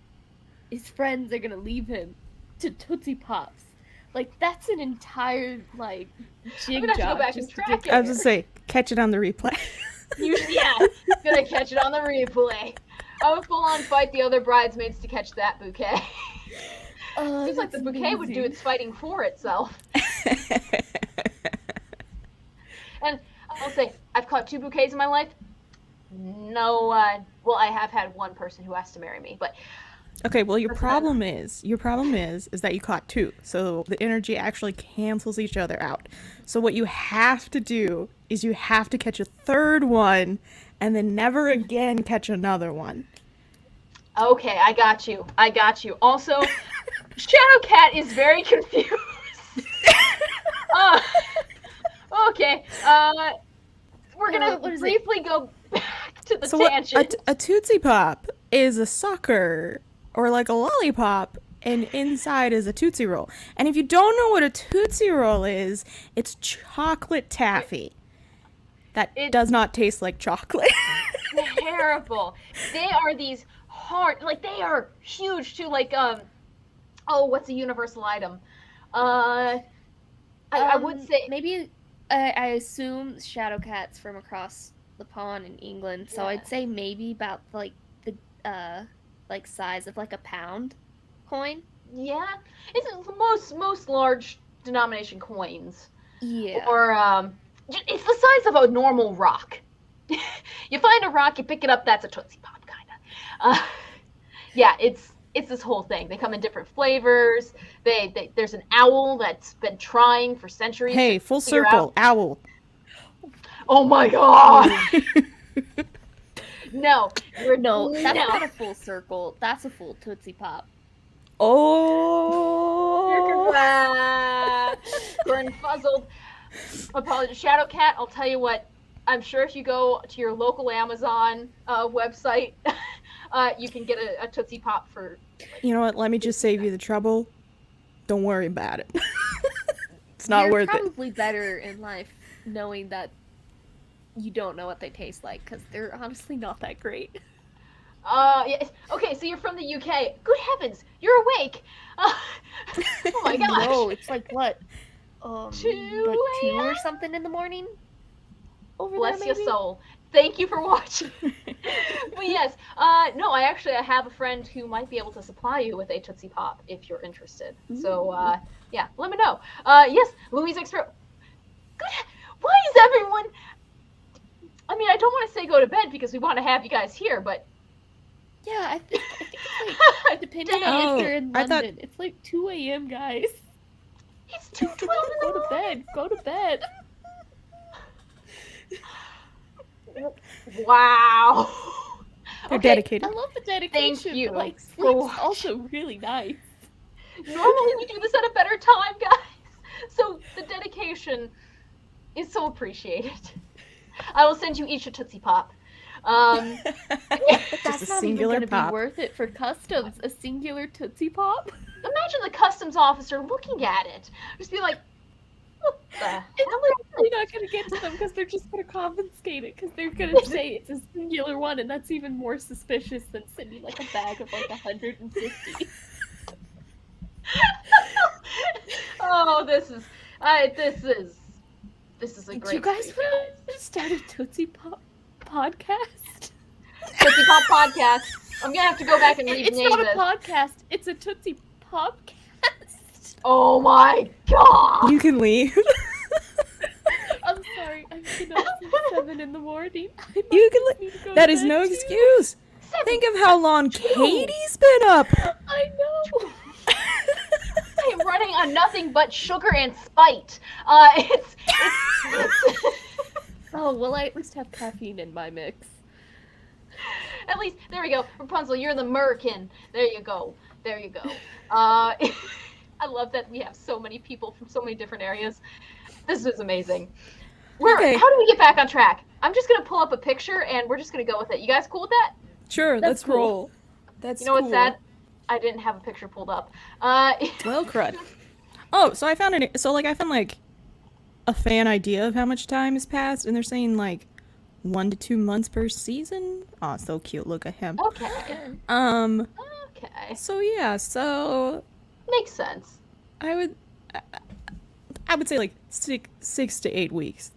his friends are gonna leave him to Tootsie Pops? Like, that's an entire, like, jig gonna have to go job back and just to track get it. I was there. just say, catch it on the replay. Gonna catch it on the replay. I would full on fight the other bridesmaids to catch that bouquet. Oh, Seems like the that's bouquet would do amazing. its fighting for itself. And I'll say, I've caught 2 bouquets in my life. No, well, I have had one person who asked to marry me, but Okay, well your That's problem is that you caught 2. So the energy actually cancels each other out. So what you have to do is you have to catch a 3rd one and then never again catch another one. okay, I got you. Also, Shadowcat is very confused. Okay, we're gonna what is it? briefly go back to the So what tangent. a Tootsie Pop is a sucker or like a lollipop, and inside is a Tootsie Roll. And if you don't know what a Tootsie Roll is, it's chocolate taffy. That does not taste like chocolate. Terrible. They are these hard, like they are huge too. Like oh, what's a universal item? I would say maybe I assume Shadowcat's from across the pond in England, so Yeah. I'd say maybe about like the like size of like a pound coin. yeah. It's most large denomination coins, Yeah. or it's the size of a normal rock. You find a rock, you pick it up. That's a Tootsie Pop, kinda. Yeah, it's this whole thing. They come in different flavors. There's an owl that's been trying for centuries. Hey, to full figure circle, out- owl. Oh my god! No, No, that's no. not a full circle. That's a full Tootsie Pop. Oh. Fuzzled. Apologies, Shadowcat. I'll tell you what. I'm sure if you go to your local Amazon website, you can get a Tootsie Pop for. You know what? Let me just save you the trouble. Don't worry about it. It's not You're worth it. probably better in life knowing that you don't know what they taste like, because they're honestly not that great. Yes. Okay, so you're from the UK. Good heavens, you're awake. Oh my gosh. No, it's like what? 2 like 2 or a.m.? something in the morning? Over Bless there, your maybe? soul. Thank you for watching. But yes, no, I have a friend who might be able to supply you with a Tootsie Pop if you're interested. So, yeah, let me know. Yes, Louise Expert. Good. Why is everyone? I mean, I don't want to say go to bed because we want to have you guys here, but Yeah, I think it's like, depending on Oh, if you're in I thought- London, it's like 2 a.m., guys. it's 2:12 in Go the to bed. Go to bed. morning. Wow. They're Okay, dedicated. I love the dedication, you but like for sleep's watching. also really nice. Normally we do this at a better time, guys. So the dedication is so appreciated. I will send you each a Tootsie Pop. That's a not singular even gonna pop. be worth it for customs. A singular Tootsie Pop? Imagine the customs officer looking at it. Just be like, what the hell It's is probably not gonna get to them because they're just gonna confiscate it because they're gonna say it's a singular one, and that's even more suspicious than sending like a bag of like 150. Oh, this is a Do great you guys treat, want to start a Tootsie Pop podcast? Tootsie Pop podcast. I'm gonna have to go back and It's rename not a this. podcast. It's a Tootsie Popcast. Oh my god! You can leave. I'm sorry. I'm been up since 7 in the morning. I You can might need to go That to is bed no too. excuse. Think of how long Katie's been up. I know. I am running on nothing but sugar and spite. It's Oh, well, I at least have caffeine in my mix. at least there we go. Rapunzel, you're the merkin. There you go. There you go. I love that we have so many people from so many different areas. This is amazing. Okay. How do we get back on track? I'm just gonna pull up a picture and we're just gonna go with it. You guys cool with that? Sure, That's let's cool. roll. That's You know what's sad? I didn't have a picture pulled up. Well, crud. Oh, so I found like a fan idea of how much time has passed, and they're saying like 1 to 2 months per season. Oh, so cute. Look at him. Okay. Okay. So yeah, so Makes sense. I would say like 6 to 8 weeks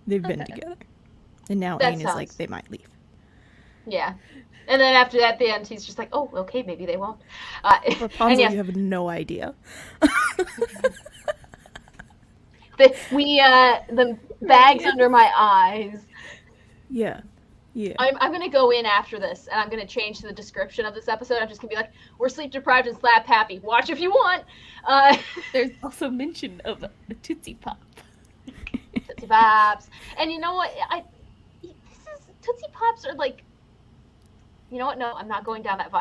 they've been Okay. together, and now That Aang is like sounds- they might leave. Yeah. And then after that, at the end, he's just like, oh, okay, maybe they won't. Rapunzel, and yeah, you have no idea. the bags under my eyes. Yeah. I'm gonna go in after this, and I'm gonna change the description of this episode. I'm just gonna be like, we're sleep deprived and slap happy. Watch if you want. There's also mention of a Tootsie Pop. Tootsie Pops. And you know what? Tootsie Pops are like, you know what? No, I'm not going down that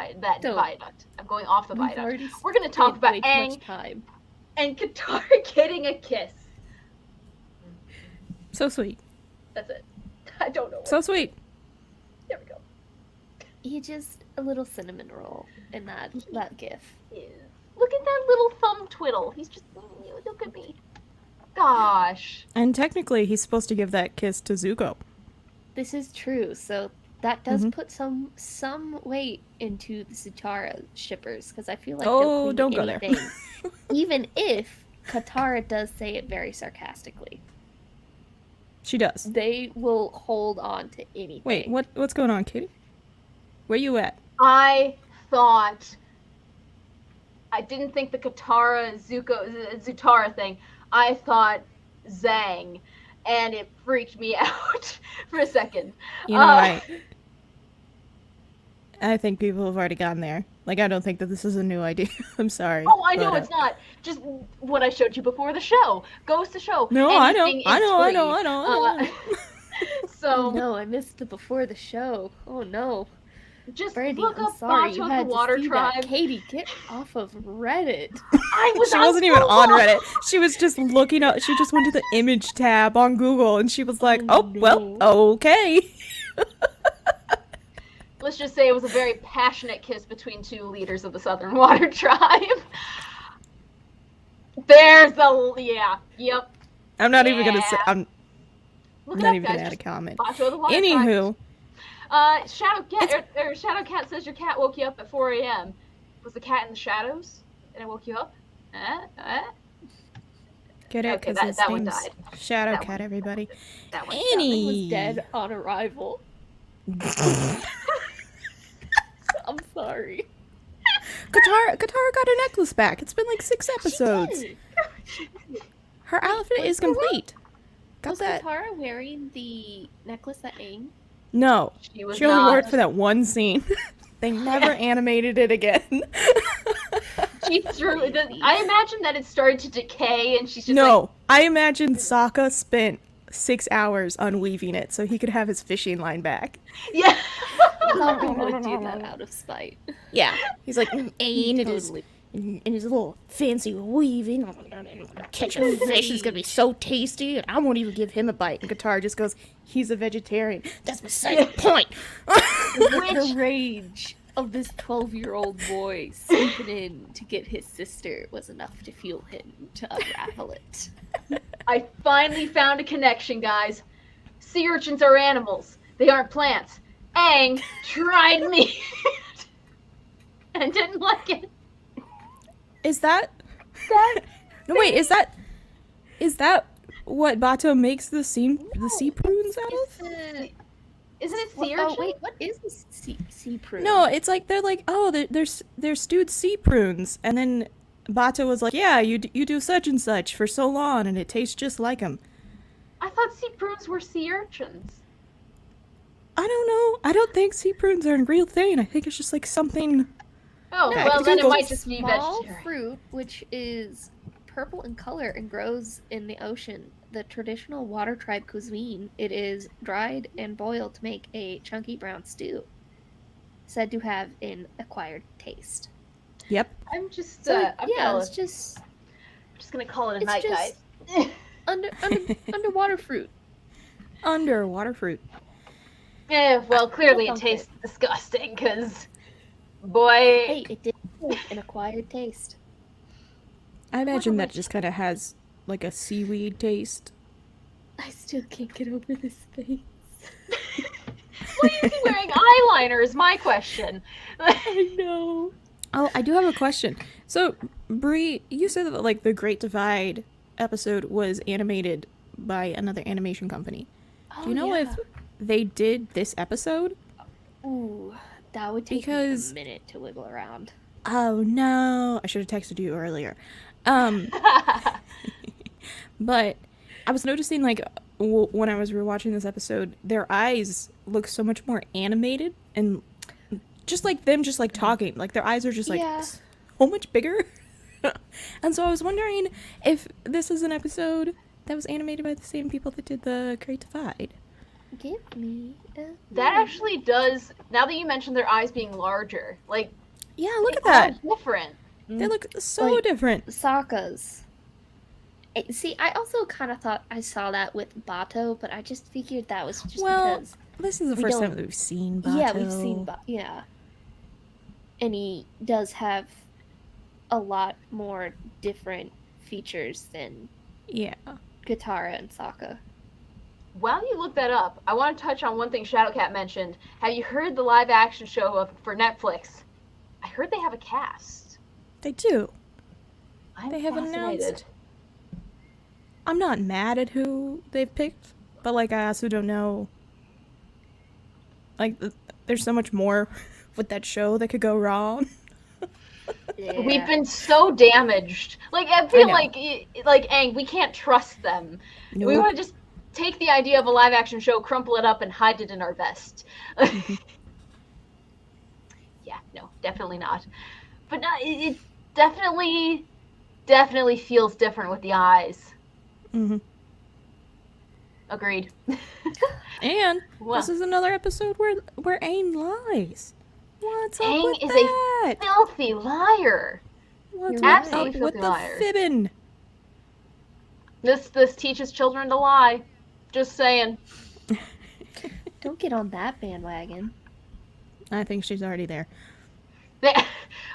Don't. viaduct. I'm going off the We've viaduct. already We're gonna talk spent about way too Aang much time. and Katara getting a kiss. So sweet. That's it. I don't know. So sweet. There we go. He just a little cinnamon roll in that gif. Look at that little thumb twiddle. He's just, look at me. Gosh. And technically, he's supposed to give that kiss to Zuko. This is true, so that does Mhm. put some weight into the Zutara shippers, because I feel like Oh, they'll cling to don't go there. anything, even if Katara does say it very sarcastically. She does. They will hold on to anything. Wait, what's going on, Katie? Where you at? I didn't think the Katara Zutara thing. I thought Zang, and it freaked me out for a second. You know, I think people have already gotten there. Like, I don't think that this is a new idea. I'm sorry. Oh, I know but, it's not. Just what I showed you before the show. Goes to show. No, I know. anything I is know. free. Oh So no, I missed the before the show. Oh no. just Brandi, look I'm up sorry Bato you the had Water to see Tribe. that. Katie, get off of Reddit. She wasn't even on Reddit. She was just looking up. She just went to the image tab on Google, and she was like, Oh, "Oh, well, no. okay." Let's just say it was a very passionate kiss between two leaders of the Southern Water Tribe. There's yep. I'm not even gonna say. Yeah. I'm Look it not up, even guys. gonna add a Just comment. Bato the Water Tribe. Anywho, Shadow Cat says your cat woke you up at 4 a.m. Was the cat in the shadows and it woke you up? get it? Okay, Because that one name's died. Shadow That Cat. one- Everybody. That one. Something was dead on arrival. I'm sorry. Katara got her necklace back. It's been like 6 episodes. She did. Her outfit is complete. Got Was that? Katara wearing the necklace that Aang? No, She was she only not. wore it for that one scene. They never animated it again. She threw. I imagine that it started to decay, and she's just No, I imagine Sokka spent 6 hours unweaving it so he could have his fishing line back. like, yeah. I thought we would do that out of spite. Yeah, he's like, He Aang and his totally- little fancy weaving. I'm gonna catch a fish. It's gonna be so tasty, and I won't even give him a bite. And Katara just goes, "He's a vegetarian." That's beside the point. The rage of this 12-year-old boy sneaking in to get his sister was enough to fuel him to unravel it. I finally found a connection, guys. Sea urchins are animals. They aren't plants. Aang tried me and didn't like it. Is that? No, wait. Is that what Bato makes the sea prunes out of? Isn't it sea Oh, urchin? wait, what is this sea prune? No, it's like they're like, oh, they're stewed sea prunes, and then Bato was like, yeah, you do such and such for so long, and it tastes just like them. I thought sea prunes were sea urchins. I don't know. I don't think sea prunes are a real thing. I think it's just like something. Oh, Okay, well, then it Google. might just be small vegetarian. fruit, which is purple in color and grows in the ocean. The traditional water tribe cuisine. It is dried and boiled to make a chunky brown stew. Said to have an acquired taste. Yep. I'm just, So I'm it's just gonna call it a it's night, just- guys. underwater fruit. Underwater fruit. Yeah, well, clearly it Don't tastes disgusting, because, boy... Hey, it did have an acquired taste. I imagine that which- just kind of has like a seaweed taste. I still can't get over this face. Why is he wearing eyeliner is my question. I know. Oh, I do have a question. So, Bre, you said that like the Great Divide episode was animated by another animation company. Do you know if they did this episode? Ooh, that would take Because- me a minute to wiggle around. Oh no, I should have texted you earlier. But I was noticing like when I was rewatching this episode, their eyes look so much more animated and just like them just like talking. Like their eyes are just like Yeah. so much bigger. And so I was wondering if this is an episode that was animated by the same people that did the Great Divide. Give me a That actually does, now that you mentioned their eyes being larger, like, Yeah, look they at that. are different. They look so Like- different. Sokka's. See, I also kind of thought I saw that with Bato, but I just figured that was just Well, because... This is the we first time don't- that we've seen Bato. Yeah, we've seen Bato. Yeah. And he does have a lot more different features than Yeah. Katara and Sokka. While you look that up, I want to touch on one thing Shadowcat mentioned. Have you heard the live action show for Netflix? I heard they have a cast. They do. I'm They have fascinated. announced. I'm not mad at who they've picked, but like I also don't know. Like there's so much more with that show that could go wrong. Yeah. We've been so damaged. Like I feel know. like Aang, we can't trust them. We Nope. want to just take the idea of a live action show, crumple it up, and hide it in our vest. Yeah, no, definitely not. But no, it definitely feels different with the eyes. Mhm. Agreed. And Well, this is another episode where Aang lies. What's up Aang with is that? filthy liar. What's You're up absolutely with filthy the liar. fibbing? This teaches children to lie. Just saying. Don't get on that bandwagon. I think she's already there.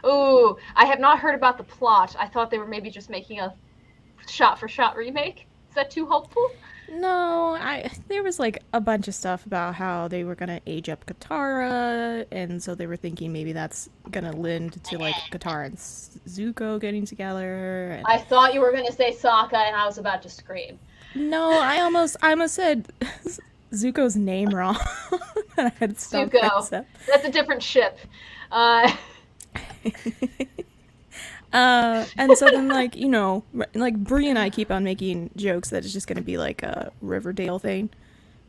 Ooh, I have not heard about the plot. I thought they were maybe just making a shot-for-shot remake. Is that too hopeful? No, there was like a bunch of stuff about how they were gonna age up Katara, and so they were thinking maybe that's gonna lend to like Katara and Zuko getting together. And... I thought you were going to say Sokka, and I was about to scream. No, I almost said Zuko's name wrong. I had to stop Zuko. myself. That's a different ship. And so then, like, you know, like, Bre and I keep on making jokes that it's just going to be, like, a Riverdale thing.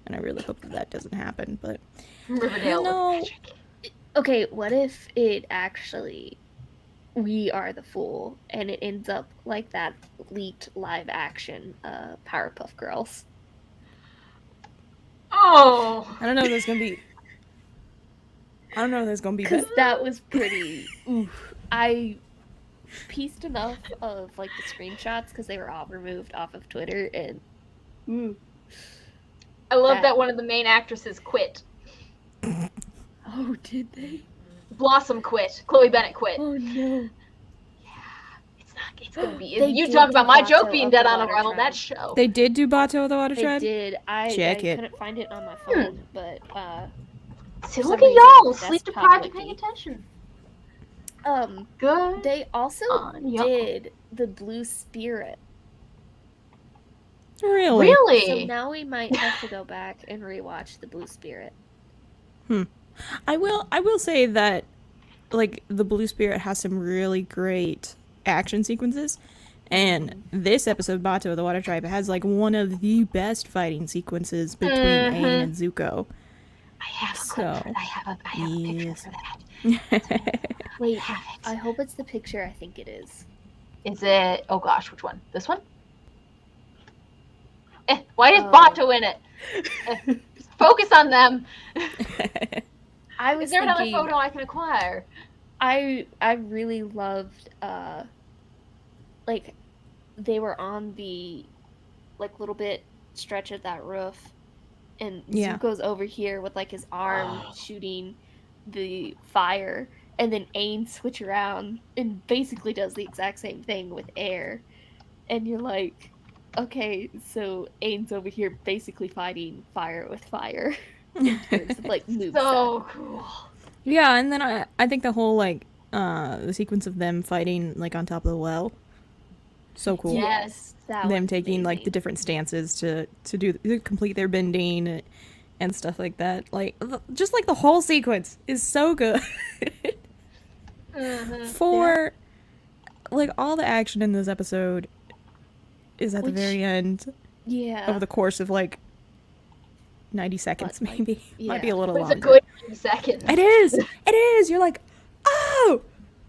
And I really hope that doesn't happen, but... Riverdale No. with magic. Okay, what if it actually... We are the fool, and it ends up like that leaked live action Powerpuff Girls. Oh! I don't know if there's going to be... I don't know if there's going to be... Because that was pretty... Oof. I pieced enough of, like, the screenshots, because they were all removed off of Twitter, and... I love that one of the main actresses quit. Oh, did they? Blossom quit. Chloe Bennett quit. Oh, no. It's gonna be. They You did talk do about my Bato joke being of dead the on Water arrival. Tribe. That show. They did do Bato of the Water They Tribe? did. I Check it. couldn't find it on my phone, but, See, for look some at y'all, reason, sleep desktop deprived of wiki. paying attention. They Good. also on y'all. did the Blue Spirit. Really? So Really? now we might have to go back and rewatch the Blue Spirit. I will say that, like, the Blue Spirit has some really great action sequences. And this episode, Bato of the Water Tribe, has, like, one of the best fighting sequences between Aang and Zuko. I have a clip So, for, I have a picture yes. for that. Wait, Have it. I hope it's the picture I think it is. Is it? Oh gosh, which one? This one? Why is Oh. Bato in it? Just focus on them. I was Is there another thinking, photo I can acquire? I really loved like they were on the like little bit stretch of that roof, and Yeah. Zuko's over here with like his arm shooting the fire, and then Aang switch around and basically does the exact same thing with air, and you're like, okay, so Aang's over here basically fighting fire with fire in terms of like moveset. So cool. Yeah, and then I think the whole like the sequence of them fighting like on top of the well, so cool. Yes. That Them was taking like the amazing. different stances to complete their bending and stuff like that. Like just like the whole sequence is so good. Mhm. For like all the action in this episode is at Which- the very end Yeah. over the course of like 90 seconds, But, like, maybe. Might be yeah. a little But it's a longer. good 90 seconds. It is. It is. You're like, oh,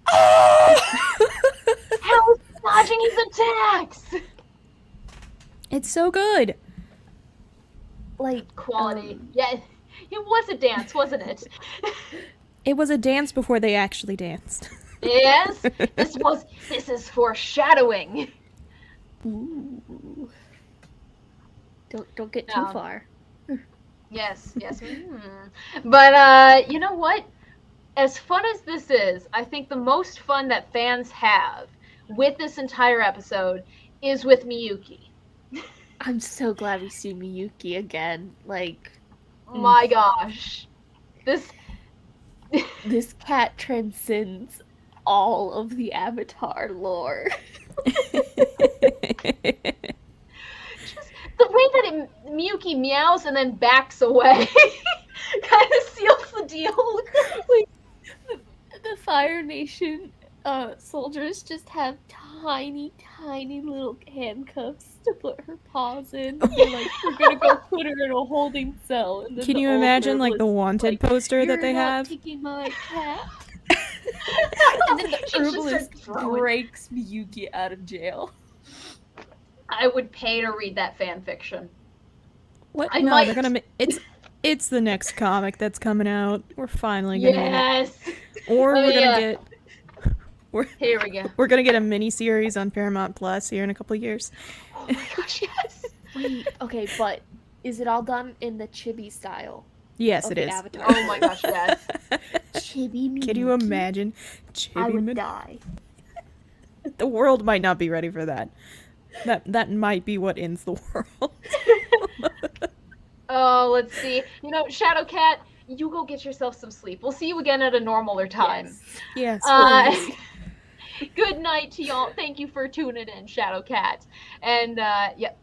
oh. How is he dodging his attacks? It's so good. Like Quality. Yeah, it was a dance, wasn't it? It was a dance before they actually danced. Yes. This is foreshadowing. Ooh. Don't get too far. Yes. But you know what? As fun as this is, I think the most fun that fans have with this entire episode is with Miyuki. I'm so glad we see Miyuki again. Like, My gosh. this cat transcends all of the Avatar lore. Just the way that Miyuki meows and then backs away kind of seals the deal. Like, the Fire Nation soldiers just have tiny little handcuffs to put her paws in. They're like, we're gonna go put her in a holding cell. And then Can the you old imagine like herbalist the is wanted like, poster that "You're they not have? taking my cat." And And then the she just herbalist starts throwing. breaks Miyuki out of jail. I would pay to read that fan fiction. What? I No, might- they're gonna. It's the next comic that's coming out. We're finally gonna get Yes. it. Or Oh, we're gonna yeah. get. Here we go. We're gonna get a mini series on Paramount Plus here in a couple of years. Oh my gosh, yes. Wait, okay, but is it all done in the chibi style? Yes, of it the is. Avatar? Oh my gosh, yes. Chibi Miyuki? Can you imagine? I would Chibi die. The world might not be ready for that. That might be what ends the world. Oh, let's see. You know, Shadowcat, you go get yourself some sleep. We'll see you again at a normaler time. Yes. Yes. Good night to y'all. Thank you for tuning in, Shadowcat. And yep.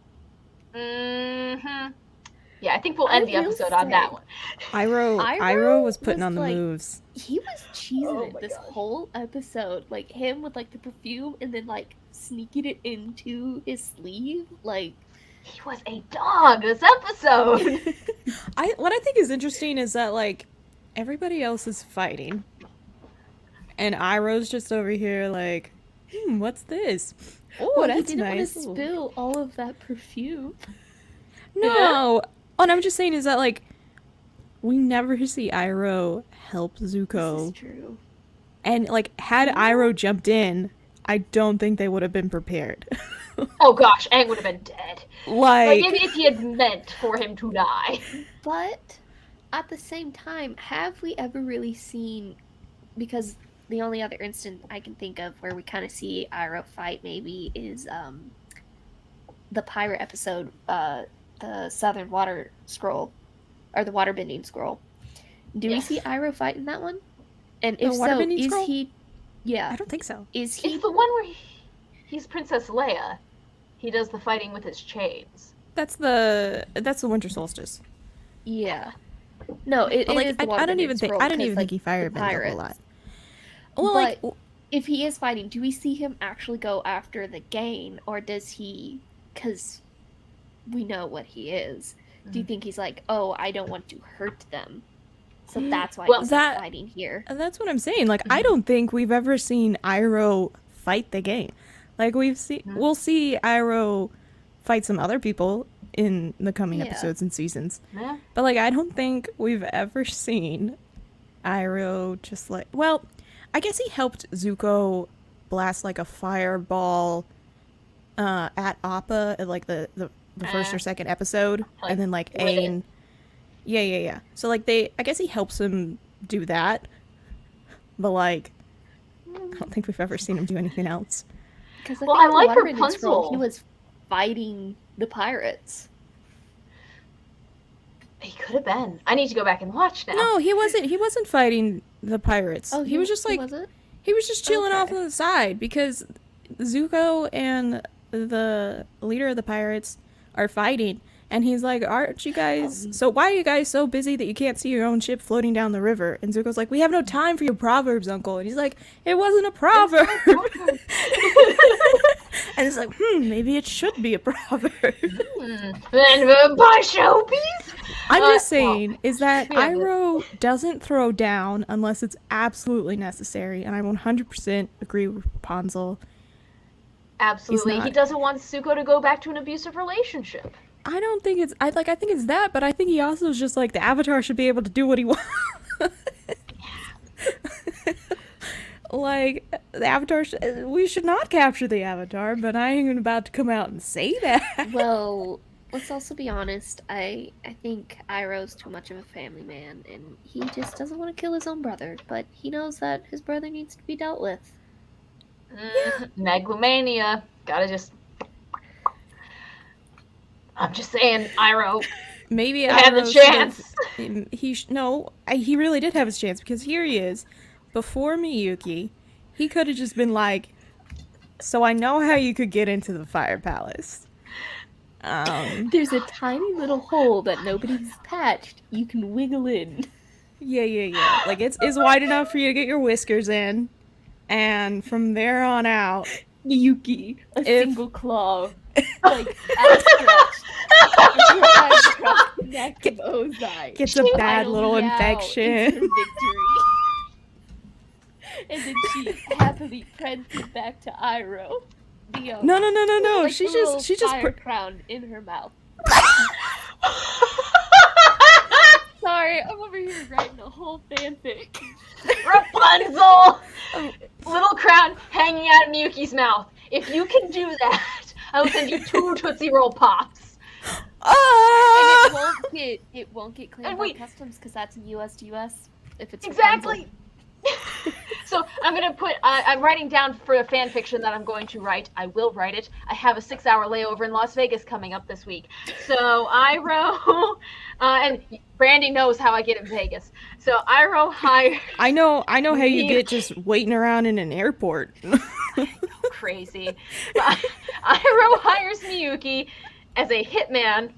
Yeah, I think we'll end the will episode on say- that one. Iroh was putting was on the like- moves. He was cheesing Oh it my this gosh. whole episode. Like, him with, like, the perfume and then, like, sneaking it into his sleeve. Like, He was a dog this episode. What I think is interesting is that like everybody else is fighting, and Iroh's just over here like, what's this? Oh, well, that's he didn't nice. want to spill all of that perfume. No, what I'm just saying is that like we never see Iroh help Zuko, This is true. and like had Iroh jumped in, I don't think they would have been prepared. Oh gosh, Aang would have been dead. Like, Like if he had meant for him to die. But at the same time, have we ever really seen? Because the only other instant I can think of where we kind of see Iroh fight maybe is the pirate episode, the Southern Water Scroll, or the Waterbending Scroll. Do we Yes. see Iroh fight in that one? And The if so, Waterbending is Scroll? he? Yeah, I don't think so. is he? It's the one where he's Princess Leia. He does the fighting with his chains. That's the Winter Solstice. Yeah. No, it But, like, is the I don't Waterbending even think Scroll I don't even because, think he like, firebended the a whole pirates. lot. Well, But like, if he is fighting, do we see him actually go after the gain, or does he? Because we know what he is. Do you think he's like, oh, I don't want to hurt them, So that's why Well, he's that- fighting here. That's what I'm saying. Like, I don't think we've ever seen Iroh fight the game. Like, we'll see Iroh fight some other people in the coming Yeah. episodes and seasons. Yeah. But, like, I don't think we've ever seen Iroh just, like... Well, I guess he helped Zuko blast, like, a fireball at Appa at, like, the first or second episode. Like, And then, like, with it. Aang... Yeah. So, like, I guess he helps him do that. But, like, I don't think we've ever seen him do anything else. Because Well, I like Waterman and Scroll, Rapunzel. he was fighting the pirates. He could have been. I need to go back and watch now. No, he wasn't fighting the pirates. Oh, he was just, like... was it? He was just chilling off Okay. on the side because Zuko and the leader of the pirates are fighting. And he's like, aren't you guys... So why are you guys so busy that you can't see your own ship floating down the river? And Zuko's like, we have no time for your proverbs, uncle. And he's like, it wasn't a proverb. And it's like, maybe it should be a proverb. Then buy showpiece. I'm just well, saying, is that yeah, but- Iroh doesn't throw down unless it's absolutely necessary. And I 100% agree with Rapunzel. Absolutely. not. He doesn't want Zuko to go back to an abusive relationship. I don't think it's I think it's that, but I think he also is just like the Avatar should be able to do what he wants. Like the Avatar, we should not capture the Avatar, but I ain't about to come out and say that. Well, let's also be honest. I think Iroh's too much of a family man, and he just doesn't want to kill his own brother. But he knows that his brother needs to be dealt with. Megalomania. Gotta just... I'm just saying, Iroh Maybe had the Iroh should chance. have- he really did have his chance because here he is, before Miyuki. He could have just been like, "So I know how you could get into the Fire Palace." There's a tiny little hole that nobody's patched. You can wiggle in. Yeah. Like it's wide enough for you to get your whiskers in, and from there on out, Miyuki, a If- single claw, like outstretched. And your eyes across the neck of Ozai. gets a bad Finally little out infection. into victory. And then she happily prances back to Iroh. The, No. like She the little just fire crown in her mouth. Sorry, I'm over here writing a whole fanfic. Rapunzel! Little crown hanging out of Miyuki's mouth. If you can do that, I will send you 2 Tootsie Roll Pops. Ah! And it won't get claimed And by wait. customs because that's US to US. If it's Exactly. So I'm gonna put. I'm writing down for a fan fiction that I'm going to write. I will write it. I have a 6-hour layover in Las Vegas coming up this week. So Iroh, and Brandi knows how I get in Vegas. So Iroh hired. I know how you get just waiting around in an airport. Crazy. But Iroh hires Miyuki as a hitman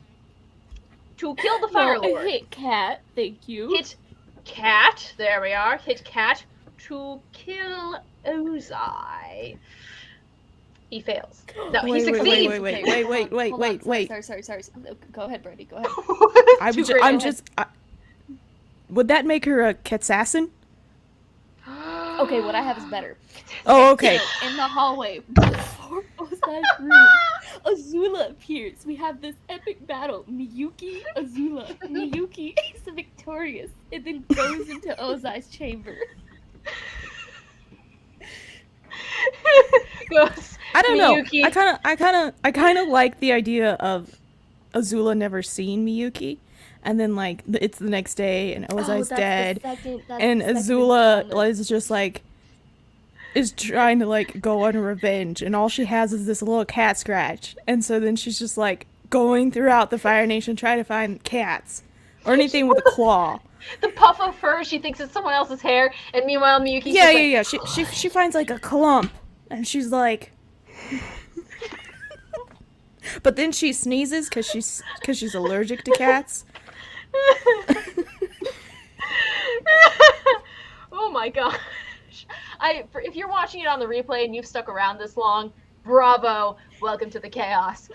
to kill the Fire No, Lord. hit cat, thank you. Hit Cat. There we are. Hit Cat to kill Ozai. He fails. No, he Wait, succeeds. wait. Sorry. Go ahead, Brandi. Go ahead. I'm just. Would that make her a Quetzassin? Okay, what I have is better. Oh, okay. So, in the hallway, before Ozai's room, Azula appears. We have this epic battle. Miyuki, Azula. Miyuki is victorious and then goes into Ozai's chamber. Goes I don't know. Miyuki. I kind of like the idea of Azula never seeing Miyuki, and then like it's the next day and Ozai's dead, and Azula is just like is trying to like go on revenge, and all she has is this little cat scratch, and so then she's just like going throughout the Fire Nation trying to find cats or anything with a claw. The puff of fur, she thinks it's someone else's hair, and meanwhile Miyuki's Yeah. just like, She finds like a clump, and she's like. But then she sneezes because she's allergic to cats. Oh my gosh. If you're watching it on the replay and you've stuck around this long, bravo. Welcome to the chaos.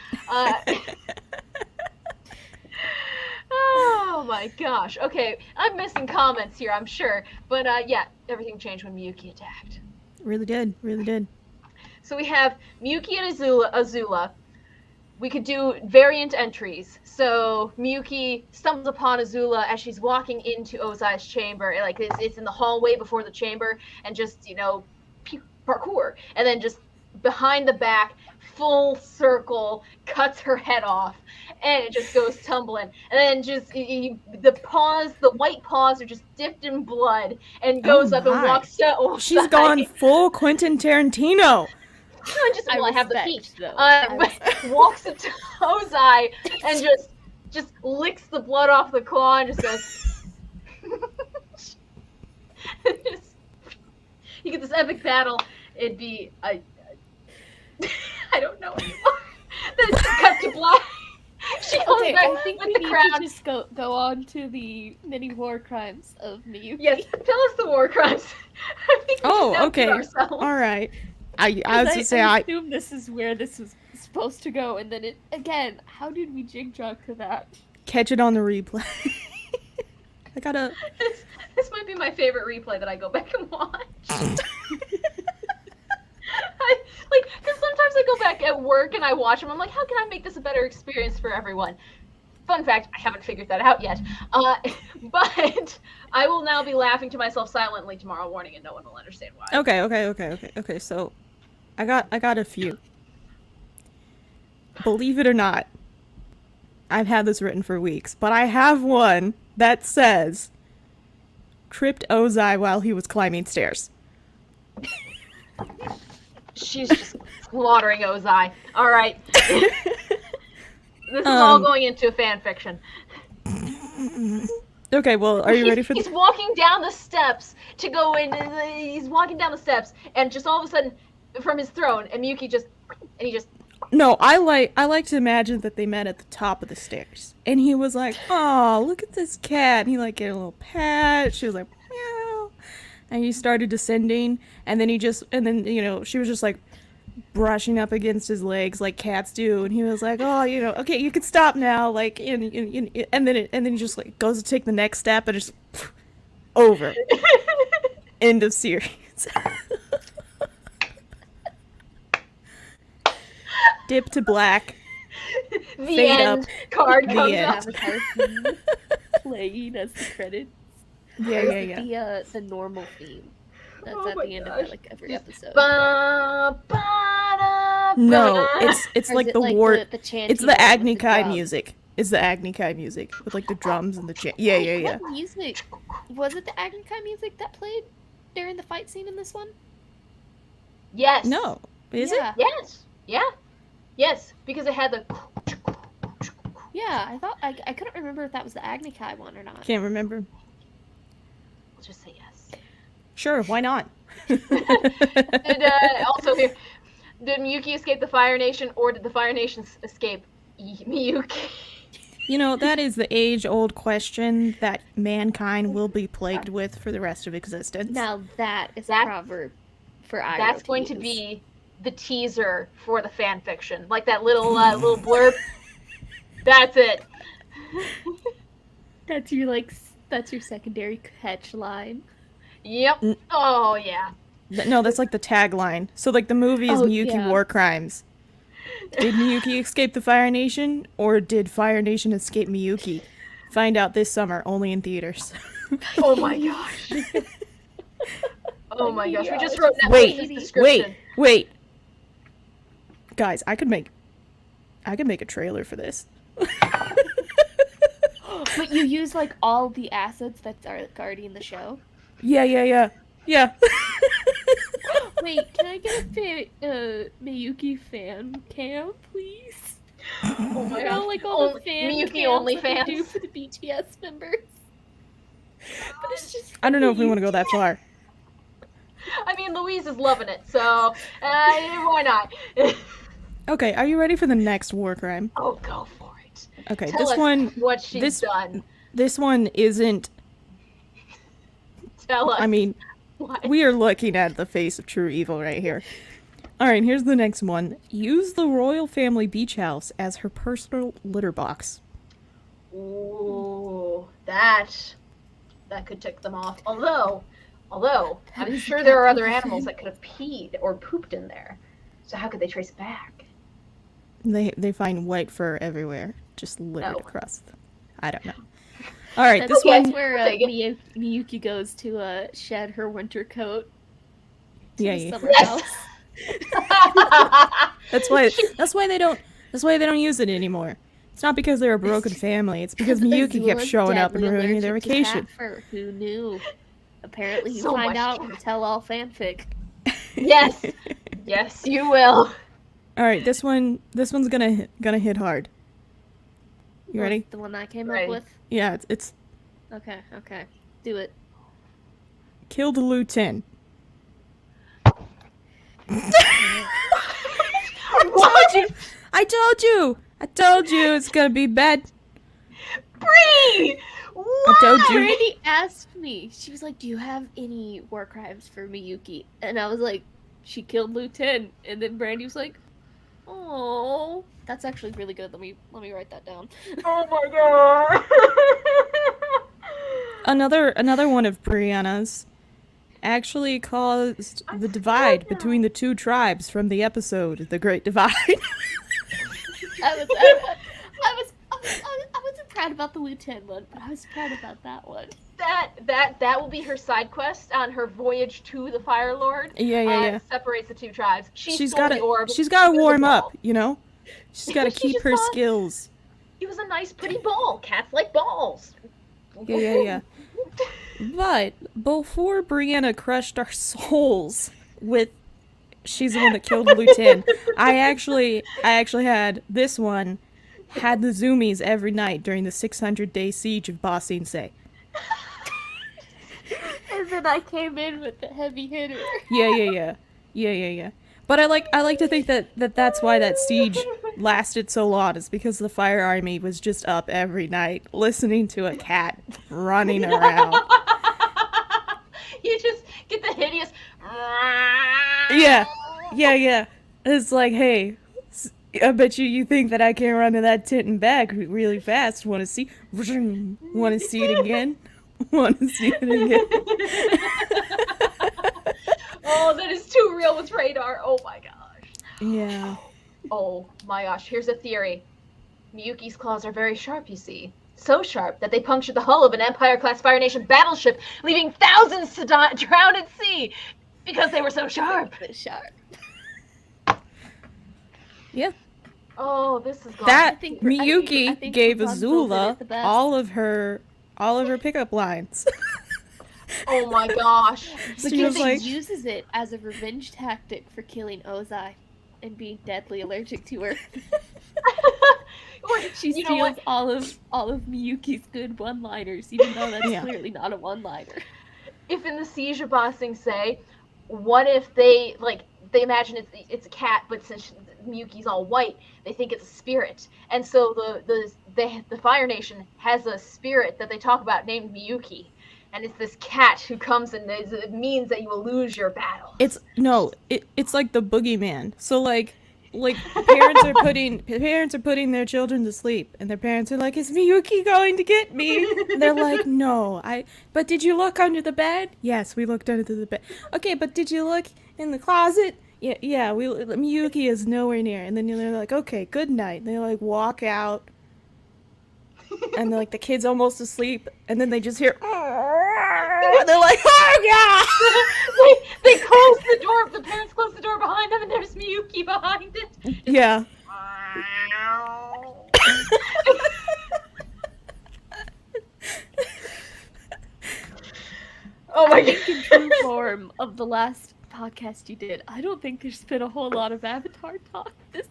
Oh my gosh. Okay, I'm missing comments here, I'm sure. But yeah, everything changed when Miyuki attacked. Really did. Really did. So we have Miyuki and Azula. We could do variant entries. So Miyuki stumbles upon Azula as she's walking into Ozai's chamber. Like it's in the hallway before the chamber, and just parkour, and then just behind the back, full circle, cuts her head off, and it just goes tumbling. And then just the white paws are just dipped in blood, and goes up and walks to Ozai. She's gone full Quentin Tarantino. I have the feet. Walks into Ozai and just licks the blood off the claw and just goes. You get this epic battle. It'd be I don't know anymore. Then it's cut to black. She goes back I think with we the need crown. to just go on to the many war crimes of Miyuki. Yes, tell us the war crimes. I think we should okay. ourselves. All right. I was to say I assume this is where this was supposed to go, and then it again. How did we jig-jog to that? Catch it on the replay. I gotta. This might be my favorite replay that I go back and watch. Because sometimes I go back at work and I watch them. I'm like, how can I make this a better experience for everyone? Fun fact, I haven't figured that out yet. But I will now be laughing to myself silently tomorrow morning, and no one will understand why. Okay. So, I got a few. Believe it or not, I've had this written for weeks, but I have one that says, tripped Ozai while he was climbing stairs. She's just slaughtering Ozai. All right. This is all going into a fan fiction. Okay, well, are you ready for this? He's walking down the steps to go in. He's walking down the steps, and just all of a sudden, from his throne, and Miyuki just. No, I like to imagine that they met at the top of the stairs, and he was like, "Oh, look at this cat." And he like gave a little pat. She was like, "Meow," and he started descending, and then she was just like brushing up against his legs like cats do, and he was like, "Oh, okay, you can stop now." Like, and then he just like goes to take the next step, and just over. End of series. Dip to black. The Fade end. up. Card The comes end. up. Avatar theme playing as the credits. Yeah. The normal theme. That's Oh at my the end gosh. of every episode. No, it's Or like is it the war. the chanty It's the one with Agni the Kai drum? music. It's the Agni Kai music with like the drums and the chant. Yeah. What music? Was it the Agni Kai music that played during the fight scene in this one? Yes. No, is Yeah. Yes. Yeah. Yes, because it had the. Yeah, I thought I couldn't remember if that was the Agni Kai one or it? not. Can't remember. Let's just say yes. Sure, why not? And also here, did Miyuki escape the Fire Nation, or did the Fire Nation escape Miyuki? That is the age-old question that mankind will be plagued with for the rest of existence. Now that is a That- proverb for Iroh That's going to use. be the teaser for the fan fiction, like that little little blurb. That's it. That's your secondary catch line. Yep. Oh yeah. No, that's like the tagline. So like the movie is Oh, Miyuki yeah. War Crimes. Did Miyuki escape the Fire Nation, or did Fire Nation escape Miyuki? Find out this summer, only in theaters. Oh my gosh. Oh my gosh. We just gosh. wrote that Wait, description. Wait. Guys, I could make a trailer for this. But you use like all the assets that are already in the show. Yeah. Wait, can I get a Miyuki fan cam, please? Oh my Like gosh. like all the fan Miyuki cams only that they fans. do for the BTS members. But it's just I don't know if we want to go that far. I mean, Louise is loving it, so why not? Okay, are you ready for the next war crime? Oh, go for it. Okay, Tell this us one what she's done. this one isn't. Tell us. I mean, what? we are looking at the face of true evil right here. All right, here's the next one. Use the royal family beach house as her personal litter box. Ooh, that could tick them off. Although That I'm is sure a there are cat other people animals thing. that could have peed or pooped in there. So how could they trace it back? They find white fur everywhere, just littered Oh. across. I don't know. All right, That's, this Okay. that's one. where I'll take it. Miyuki goes to shed her winter coat to Yeah, the yeah. summer Yes! house. That's why. She- That's why they don't. That's why they don't use it anymore. It's not because they're a broken family. It's because Miyuki kept Azula's showing up and deadly ruining their allergic to vacation. cat fur. Who knew? Apparently, you So find much out true. in tell-all fanfic. Yes. Yes, you will. All right, this one's gonna hit hard. You ready? The one I came Ready. up with. Yeah, it's Okay, do it. kill the lieutenant. What? I told you it's gonna be bad. Bree! I told you. Brandi asked me. She was like, "Do you have any war crimes for Miyuki?" And I was like, "She killed Lieutenant." And then Brandi was like, "Oh, that's actually really good. Let me write that down." Oh my god. Another one of Brianna's actually caused the divide between the two tribes from the episode The Great Divide. I wasn't proud about the Lieutenant one, but I was proud about that one. That will be her side quest on her voyage to the Fire Lord. Yeah. Separates the two tribes. She's got gotta the orb. she's gotta He was a warm ball. up, you know? She's gotta She keep just her thought- skills. He was a nice, pretty ball. Cats like balls. Yeah. But before Brianna crushed our souls with she's the one that killed Lieutenant, I actually had this one had the zoomies every night during the 600-day siege of Ba Sing Se. And then I came in with the heavy hitter. Yeah. But I like to think that's why that siege lasted so long, is because the fire army was just up every night listening to a cat running around. You just get the hideous. Yeah. It's like, hey, I bet you think that I can run to that tent and back really fast. Want to see? Want to see it again? Want to see it again? Oh, that is too real with radar. Oh my gosh. Yeah. Oh my gosh. Here's a theory. Miyuki's claws are very sharp, you see. So sharp that they punctured the hull of an Empire-class Fire Nation battleship, leaving thousands to drown at sea because they were so sharp. Sharp. Yeah. Oh, this is gone. That think Miyuki gave Rapunzel did Azula it the best. all of her pickup lines. Oh my gosh. She Because was she like, uses it as a revenge tactic for killing Ozai and being deadly allergic to her. She You know steals what? all of Miyuki's good one-liners, even though that's Yeah. clearly not a one-liner. If in the siege of Ba Sing Se, what if they imagine it's a cat, but since Miyuki's all white, they think it's a spirit, and so the Fire Nation has a spirit that they talk about named Miyuki, and it's this cat who comes and it means that you will lose your battle. it's like the boogeyman. So like parents are putting their children to sleep, and their parents are like, "Is Miyuki going to get me?" And they're like, "No, But did you look under the bed?" "Yes, we looked under the bed." "Okay, but did you look in the closet?" Yeah. Miyuki is nowhere near. And then they're like, "Okay, good night." And they like walk out, and they're like, the kid's almost asleep, and then they just hear, and they're like, "Oh they close the door. The parents close the door behind them, and there's Miyuki behind it. God!" Yeah. Oh my In god. true form of the last podcast you did, I don't think there's been a whole lot of Avatar talk this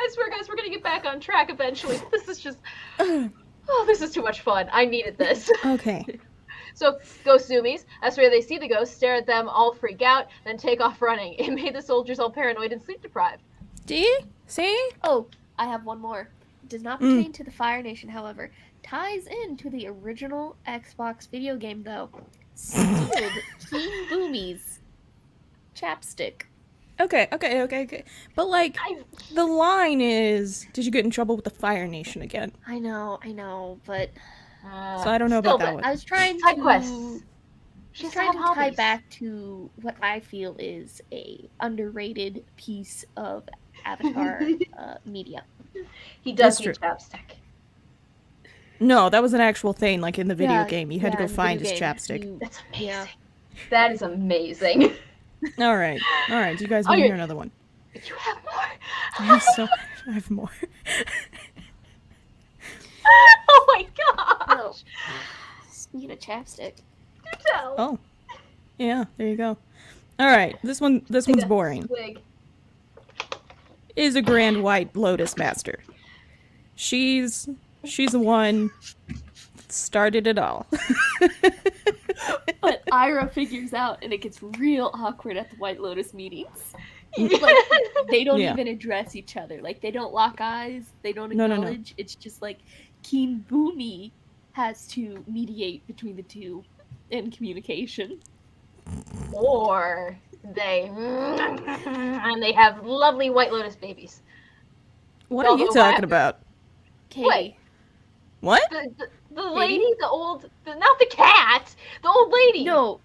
I swear, guys, we're gonna get back on track eventually. This is just. Oh, this is too much fun. I needed this. Okay. So, ghost zoomies. That's where they see the ghost, stare at them, all freak out, then take off running. It made the soldiers all paranoid and sleep deprived. See? Oh, I have one more. It does not pertain to the Fire Nation, however. Ties into the original Xbox video game, though. Sealed Teen Boomy's chapstick. Okay. But like, I the line is, did you get in trouble with the Fire Nation again? I know, but So I don't know about that one. I was trying Side to quests. She has to trying have to tie hobbies. back to what I feel is a underrated piece of Avatar media. He does That's need true. chapstick. No, that was an actual thing, like in the video Yeah, game. You had to yeah, go in the find video his game, chapstick. That's amazing. Yeah. That is amazing. All right. Do you guys want to hear another one? You have more. I have more. Oh my gosh. Oh, speaking of chapstick, Do tell. Oh, yeah. There you go. All right. This one's boring. Swig. Is a Grand White Lotus Master. She's the one that started it all. but Ira figures out, and it gets real awkward at the White Lotus meetings. Like, they don't Yeah. even address each other. Like, they don't lock eyes. They don't No. acknowledge. It's just like Keen Boomy has to mediate between the two in communication. Or they and they have lovely White Lotus babies. What are you talking about? Katie. Wait. What? The lady, not the cat, the old lady. No.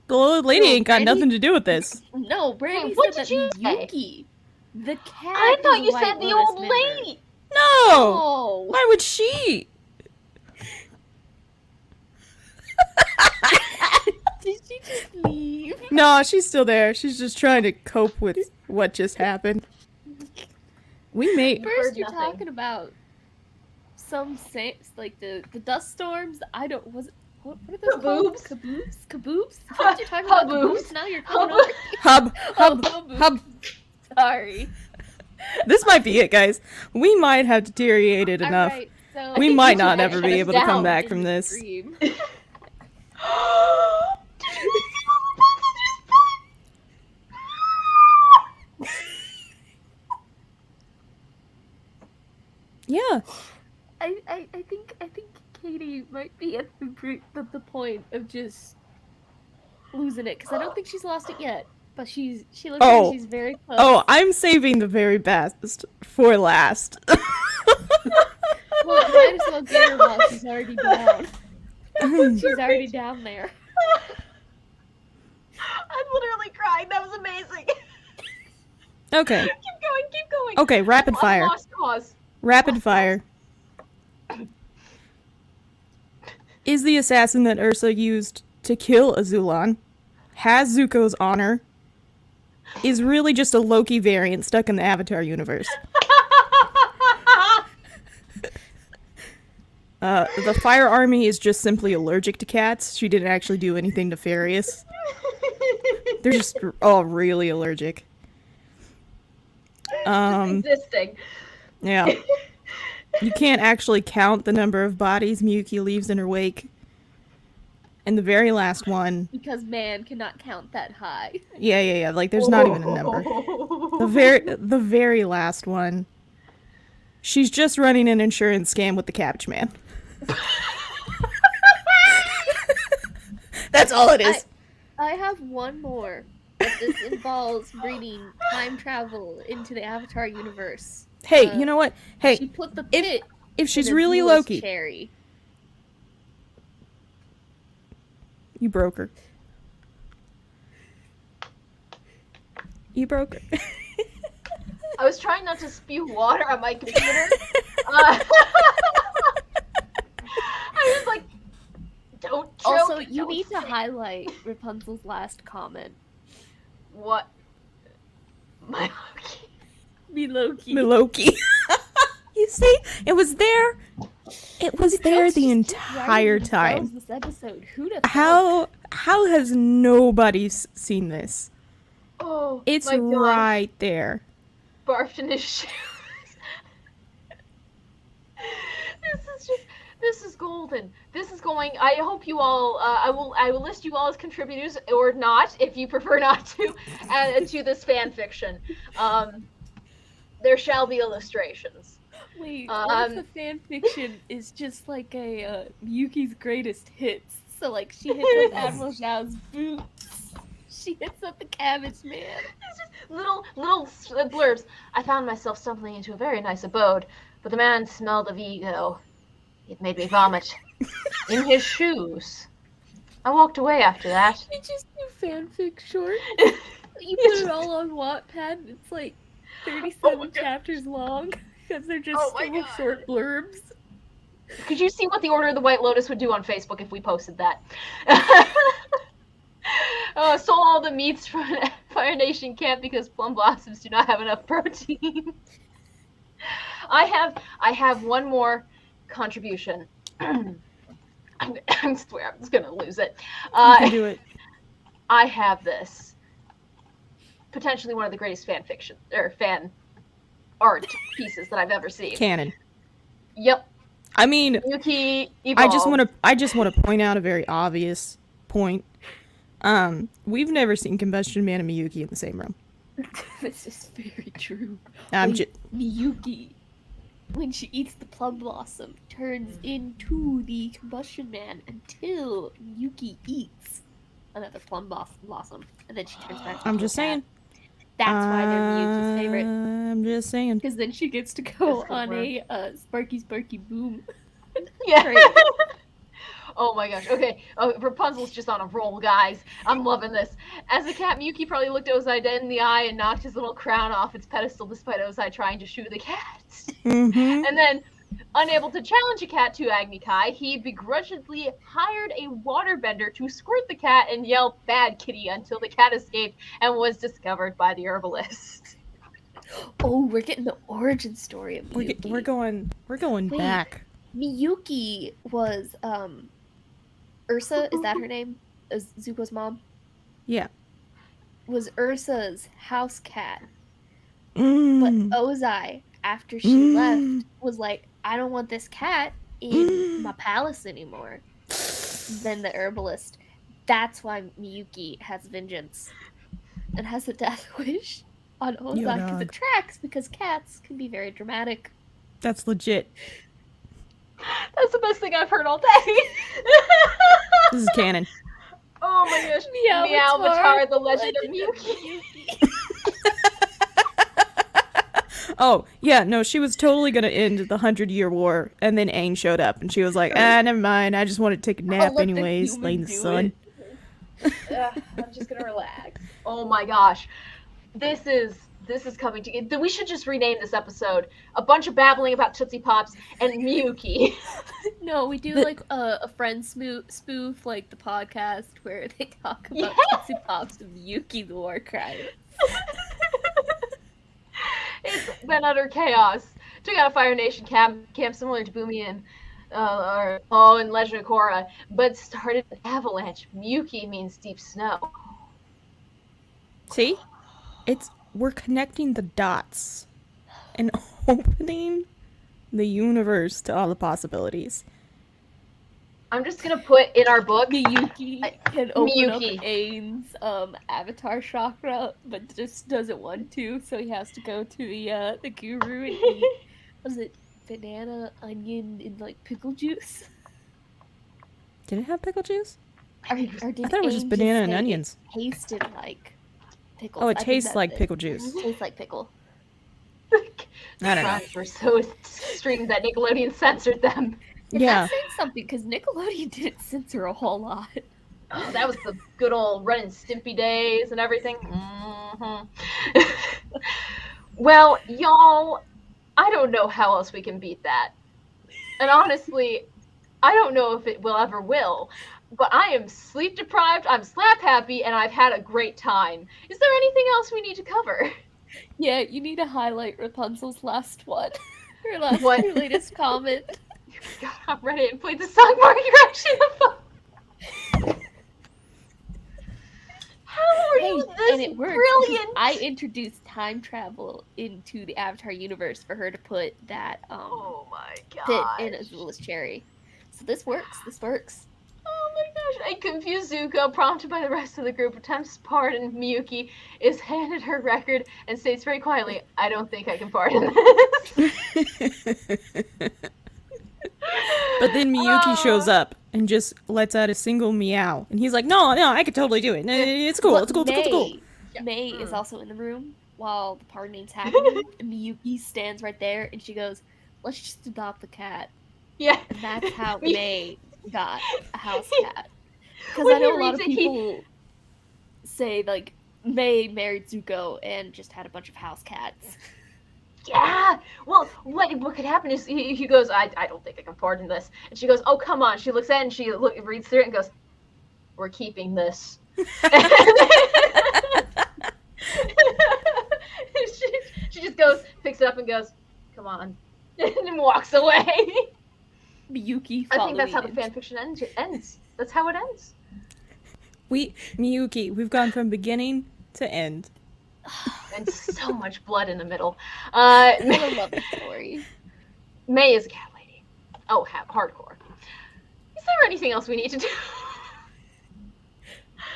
The old lady No, ain't got Brandi- nothing to do with this. No, Brandi what said did you that say? Yuki, the cat. I thought is a you White said the Lotus old member. lady. No. Oh. Why would she? Did she just leave? No, she's still there. She's just trying to cope with what just happened. We made. First, heard you're nothing. talking about like the dust storms. I don't what are those called? Kaboobs. First you're talking about Haboobs. kaboobs. Now you're coming over. Hub. Haboobs. Sorry. This might be it, guys. We might have deteriorated enough. Alright, so We think might we not should ever shut be us able to come down back in from the this. dream. Yeah. I think Katie might be at the point of just losing it because I don't think she's lost it yet. But she looks Oh. like she's very close. Oh, I'm saving the very best for last. Well, you might as well get her while she's already down. She's already down there. I'm literally crying. That was amazing. Okay. Keep going. Okay, rapid I'm fire. lost cause. Rapid fire. Is the assassin that Ursa used to kill Azulon, has Zuko's honor, is really just a Loki variant stuck in the Avatar universe. The Fire Army is just simply allergic to cats. She didn't actually do anything nefarious. They're just all really allergic. Existing. Yeah. You can't actually count the number of bodies Miyuki leaves in her wake. And the very last one, Because man cannot count that high. yeah, like there's not even a number. The very last one, she's just running an insurance scam with the Cabbage Man. That's all it is. I have one more. But this involves bringing time travel into the Avatar universe. Hey, you know what? Hey, She put the pit if she's in really Azula's Loki, cherry. you broke her. You broke her. I was trying not to spew water on my computer. I was like, don't choke. Also, you don't need to sing. highlight Rapunzel's last comment. What? My Loki. Me Loki. Loki. You see? It was there. It was there the entire time. This episode. Who'd have How has nobody seen this? Oh, It's my God. right there. Barfed in his shoes. This is golden. This is going. I hope you all. I will list you all as contributors or not, if you prefer not to, to this fan fiction. There shall be illustrations. Wait, what if the Um, fan fiction is just like a Yuki's greatest hits? So like she hits with Admiral Zhao's boots. She hits up the cabbage man. It's just little blurbs. I found myself stumbling into a very nice abode, but the man smelled of ego. It made me vomit. In his shoes. I walked away after that. You just do fanfic short. You put it all on Wattpad. It's like 37 chapters long because they're just little short blurbs. Could you see what the Order of the White Lotus would do on Facebook if we posted that? Stole all the meats from Fire Nation camp because plum blossoms do not have enough protein. I have one more contribution. I swear I'm just gonna lose it. You can do it. I have this. Potentially one of the greatest fan fiction or fan art pieces that I've ever seen. Canon. Yep. I mean, Yuki I just want to point out a very obvious point. We've never seen Combustion Man and Miyuki in the same room. This is very true. Miyuki, when she eats the plum blossom, turns into the Combustion Man until Miyuki eats another plum blossom, and then she turns back. I'm just saying. That's why they're Miyuki's favorite. I'm just saying. Because then she gets to go on a Sparky Boom. Yeah. Oh my gosh. Okay. Rapunzel's just on a roll, guys. I'm loving this. As a cat, Miyuki probably looked Ozai dead in the eye and knocked his little crown off its pedestal despite Ozai trying to shoo the cat. Mm-hmm. And then, unable to challenge a cat to Agni Kai, he begrudgingly hired a waterbender to squirt the cat and yell "Bad kitty" until the cat escaped and was discovered by the herbalist. Oh, we're getting the origin story of Miyuki. We're going back. Miyuki was Ursa, is that her name? Is Zuko's mom? Yeah. Was Ursa's house cat. Mm. But Ozai, after she left, was like, I don't want this cat in my palace anymore. Then the herbalist. That's why Miyuki has vengeance and has a death wish on Ozai, because it tracks, because cats can be very dramatic. That's legit. That's the best thing I've heard all day. This is canon. Oh my gosh. Meowbatar, the legend of Miyuki. Oh, yeah, no, she was totally gonna end the 100-Year War, and then Aang showed up, and she was like, never mind, I just want to take a nap anyways, lay in the sun. I'm just gonna relax. Oh my gosh. This is coming to... We should just rename this episode A Bunch of Babbling About Tootsie Pops and Miyuki. No, we do like a friend spoof, like the podcast where they talk about Tootsie Pops and Miyuki the War Crime. It's been utter chaos. Took out a Fire Nation camp similar to Boomy and in Legend of Korra, but started an avalanche. Miyuki means deep snow. See? We're connecting the dots and opening the universe to all the possibilities. I'm just gonna put in our book Miyuki can open up Aang's avatar chakra, but just doesn't want to, so he has to go to the guru and eat, was it banana, onion, and like pickle juice? Did it have pickle juice? Or did I thought it was just banana and onions. It tasted like pickle. Oh, it tastes like pickle juice. It tastes like pickle. I don't know. Were so extreme that Nickelodeon censored them. Yeah. That's saying something, because Nickelodeon didn't censor a whole lot. Oh, that was the good old Ren and Stimpy days and everything. Mm-hmm. Well, y'all, I don't know how else we can beat that. And honestly, I don't know if it will ever will. But I am sleep deprived, I'm slap happy, and I've had a great time. Is there anything else we need to cover? Yeah, you need to highlight Rapunzel's last one. Her latest comment. God, I'm ready to play the song more. You're actually the phone. How are you this and it works, brilliant? I introduced time travel into the Avatar universe for her to put that oh my fit god in Azula's cherry. So this works. Oh my gosh. A confused Zuko, prompted by the rest of the group, attempts to pardon Miyuki, is handed her record, and states very quietly, I don't think I can pardon this. But then Miyuki shows up and just lets out a single meow. And he's like, no, I could totally do it. It's cool, Well, it's cool, it's cool. May is also in the room while the partying's happening. And Miyuki stands right there and she goes, let's just adopt the cat. Yeah. And that's how May got a house cat. Because I know a lot of people say, like, May married Zuko and just had a bunch of house cats. Yeah. Well, what could happen is he goes, I don't think I can pardon this. And she goes, oh, come on. She looks at it and she reads through it and goes, we're keeping this. she just goes, picks it up and goes, come on. And then walks away. Miyuki I think that's how the fanfiction ends. That's how it ends. Miyuki, we've gone from beginning to end. And so much blood in the middle. I love the story. May is a cat lady. Oh, hardcore. Is there anything else we need to do?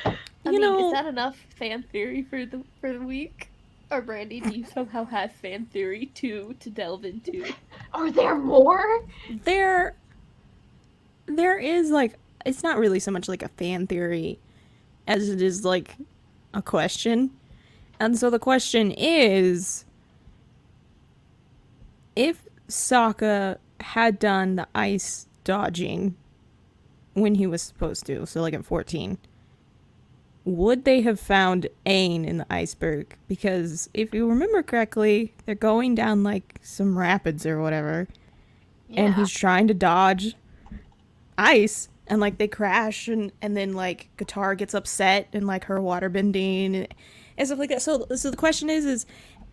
I mean, is that enough fan theory for the week? Or Brandi, do you somehow have fan theory to delve into? Are there more? There is, like, it's not really so much like a fan theory as it is like a question. And so the question is, if Sokka had done the ice dodging when he was supposed to, so like at 14, would they have found Aang in the iceberg? Because if you remember correctly, they're going down like some rapids or whatever, and he's trying to dodge ice, and like they crash, and then like Katara gets upset and like her water bending and stuff like that. So the question is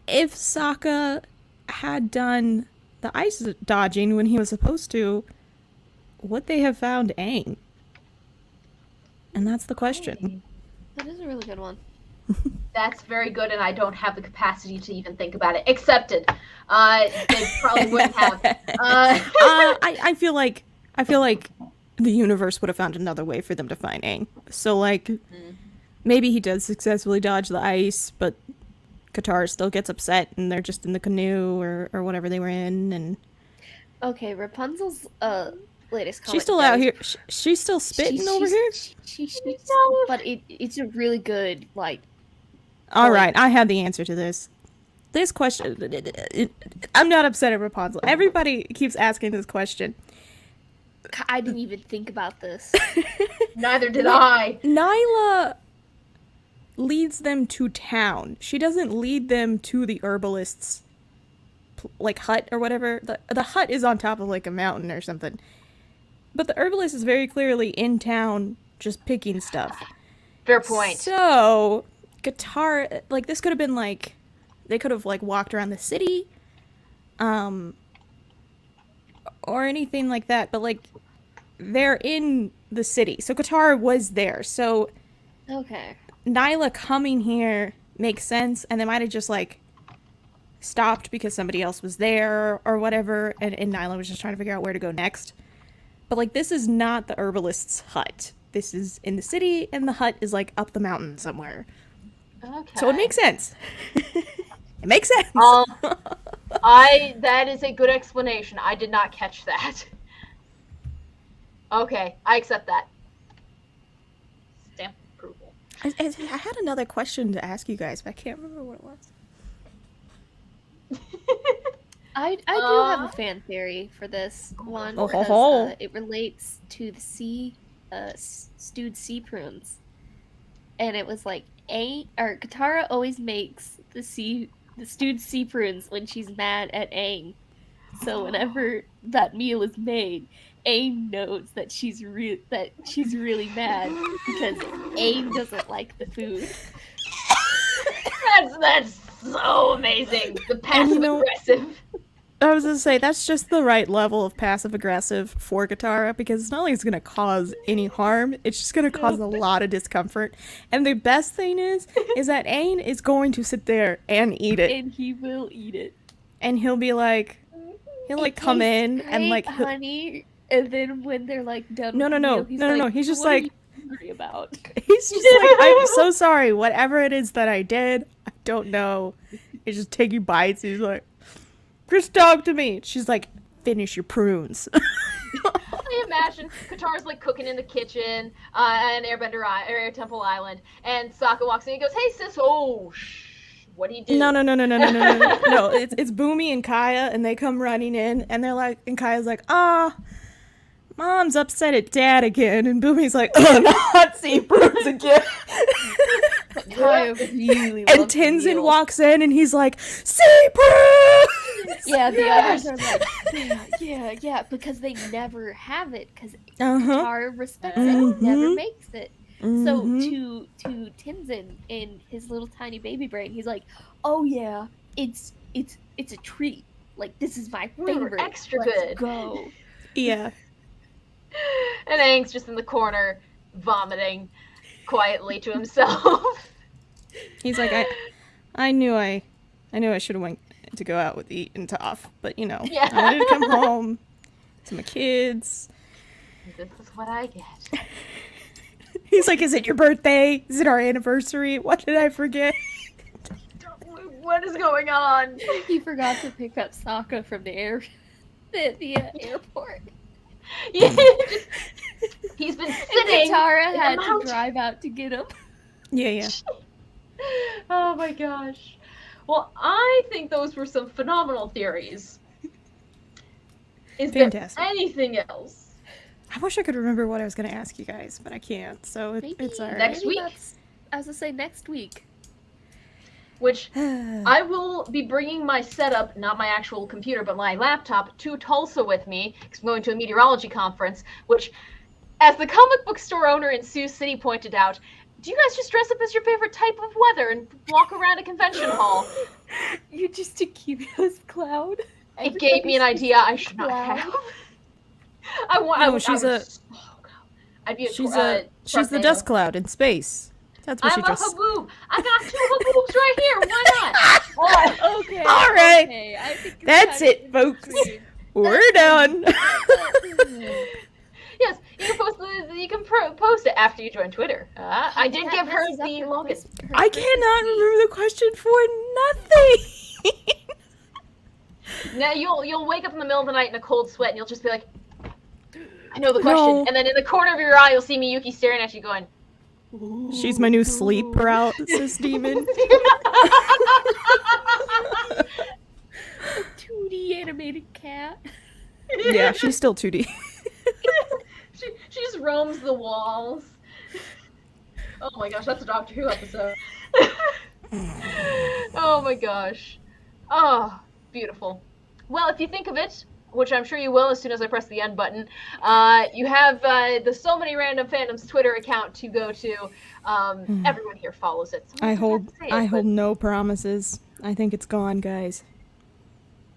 if Sokka had done the ice dodging when he was supposed to, would they have found Aang? And that's the question. That is a really good one. That's very good, and I don't have the capacity to even think about it. Accepted. They probably wouldn't have. I feel like the universe would have found another way for them to find Aang. So like, maybe he does successfully dodge the ice, but Katara still gets upset, and they're just in the canoe or whatever they were in, and okay, Rapunzel's latest comment. She's still out here. She's still spitting over here. But it's a really good like. All right, I have the answer to this. This question, I'm not upset at Rapunzel. Everybody keeps asking this question. I didn't even think about this. Neither did I. Nyla leads them to town. She doesn't lead them to the herbalist's like hut or whatever. The hut is on top of like a mountain or something. But the herbalist is very clearly in town just picking stuff. Fair point. So, Katara, like, this could have been, like, they could have, like, walked around the city, or anything like that, but, like, they're in the city. So, Katara was there. So, okay. Nyla coming here makes sense, and they might have just, like, stopped because somebody else was there or whatever, and Nyla was just trying to figure out where to go next. But, like, this is not the herbalist's hut. This is in the city, and the hut is, like, up the mountain somewhere. Okay. So it makes sense. It makes sense. That is a good explanation. I did not catch that. Okay, I accept that. Stamp approval. I had another question to ask you guys, but I can't remember what it was. I do have a fan theory for this one because it relates to the stewed sea prunes, and it was like Katara always makes the stewed sea prunes when she's mad at Aang. So whenever that meal is made, Aang knows that she's really mad because Aang doesn't like the food. That's so amazing. The passive aggressive. I was gonna say, that's just the right level of passive aggressive for Katara, because it's not like it's gonna cause any harm, it's just gonna cause a lot of discomfort. And the best thing is that Aang is going to sit there and eat it. And he will eat it. And he'll be like, come in and like, honey, and then when they're like done no, he's just like, what are you angry about? He's just like, I'm so sorry, whatever it is that I did, I don't know. He's just taking bites, he's like, just talk to me. She's like, finish your prunes. I imagine Katara's like cooking in the kitchen on Air Temple Island, and Sokka walks in and goes, "Hey sis, oh what'd he do?" No. No, it's Boomy and Kaya, and they come running in, and they're like, and Kaya's like, Mom's upset at Dad again, and Boomy's like, not Sea Bruce again. Kaya really And loves Tenzin Neil. walks in, and he's like, Sea Bruce! Yeah, the others are like, yeah, because they never have it, because Katara respects it, never makes it. So to Tenzin in his little tiny baby brain, he's like, "Oh yeah, it's a treat. Like this is my favorite. Extra Let's good. Go." Yeah. And Aang's just in the corner, vomiting quietly to himself. He's like, I knew I should have went to go out with Eat and Toph, but I wanted to come home to my kids. This is what I get. He's like, is it your birthday? Is it our anniversary? What did I forget? What is going on? He forgot to pick up Sokka from the airport. Yeah, he's been sitting. Katara had to drive out to get him. Yeah. Oh my gosh. Well, I think those were some phenomenal theories. Is Fantastic. there anything else? I wish I could remember what I was going to ask you guys, but I can't, so it's all right. Next week? I was going to say next week. Which I will be bringing my setup, not my actual computer, but my laptop, to Tulsa with me, because I'm going to a meteorology conference, which, as the comic book store owner in Sioux City pointed out, do you guys just dress up as your favorite type of weather and walk around a convention hall? You're just a cumulus cloud. It gave me an idea I should not have. She's the dust cloud in space. That's what she just. I'm a haboob. I got 2 haboobs right here. Why not? Okay. All right. Okay. I think That's it, folks. We're done. Yes, you can post it after you join Twitter. I did give her the longest. I cannot remember the question for nothing. Now you'll wake up in the middle of the night in a cold sweat, and you'll just be like, I know the question. No. And then in the corner of your eye, you'll see Miyuki staring at you, going, She's my new sleep paralysis demon. A 2D animated cat. Yeah, she's still 2D. she just roams the walls. Oh my gosh, that's a Doctor Who episode. Oh my gosh. Oh, beautiful. Well, if you think of it, which I'm sure you will as soon as I press the end button, you have the So Many Random Fandoms Twitter account to go to. Everyone here follows it. So I hold no promises. I think it's gone, guys.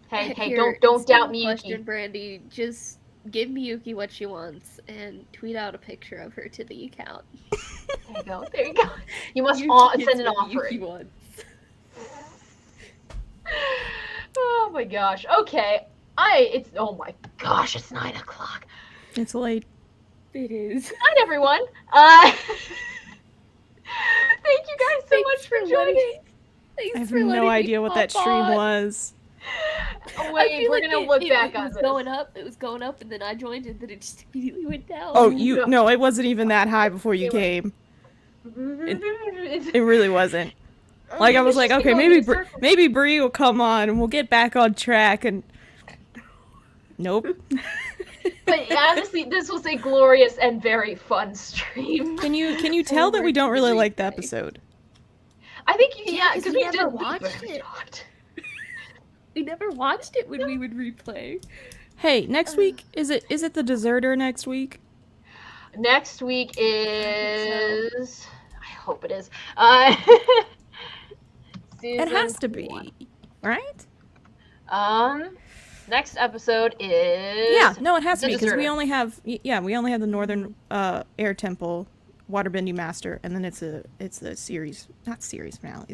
Hey, Here, don't doubt Miyuki. Miyuki. Brandi, just give Miyuki what she wants and tweet out a picture of her to the account. There you go. You must send an offering. Oh my gosh. Okay. Oh my gosh, it's 9 o'clock. It's late. It is. Good night, everyone. Thank you guys so much for joining. I have no idea what that stream was. Oh, wait, we're gonna look back on this. It was going up, and then I joined, and then it just immediately went down. Oh, no, it wasn't even that high before you came. It really wasn't. Like, I was like, okay, maybe Bre will come on, and we'll get back on track, and nope. But honestly, this was a glorious and very fun stream. Can you tell that we don't really like the episode? I think because we never did watched it. We never watched it when we would replay. Hey, next week is it the Deserter next week? Next week is. I hope it is. It has to be, right? Next episode is. Yeah, no, it has to be because Deserter. we only have the Northern Air Temple Waterbending Master, and then it's the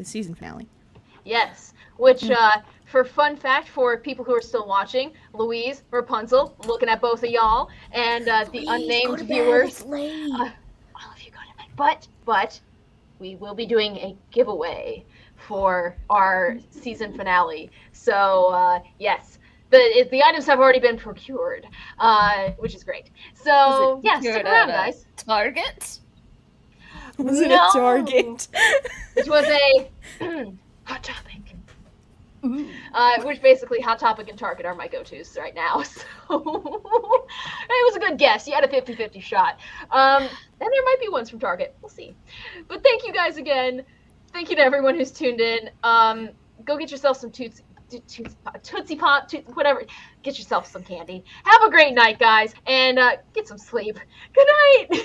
season finale. Yes, which for fun fact for people who are still watching, Louise, Rapunzel, looking at both of y'all, and the unnamed viewers. All of you go to bed. But we will be doing a giveaway for our season finale. So yes, the items have already been procured, which is great. So yeah, stick around, guys. Target? Was it No. a Target? It was a Hot Topic. Which basically Hot Topic and Target are my go-tos right now. So it was a good guess. You had a 50-50 shot. And there might be ones from Target. We'll see. But thank you guys again. Thank you to everyone who's tuned in. Go get yourself some Tootsie Pop, whatever. Get yourself some candy. Have a great night, guys, and get some sleep. Good night.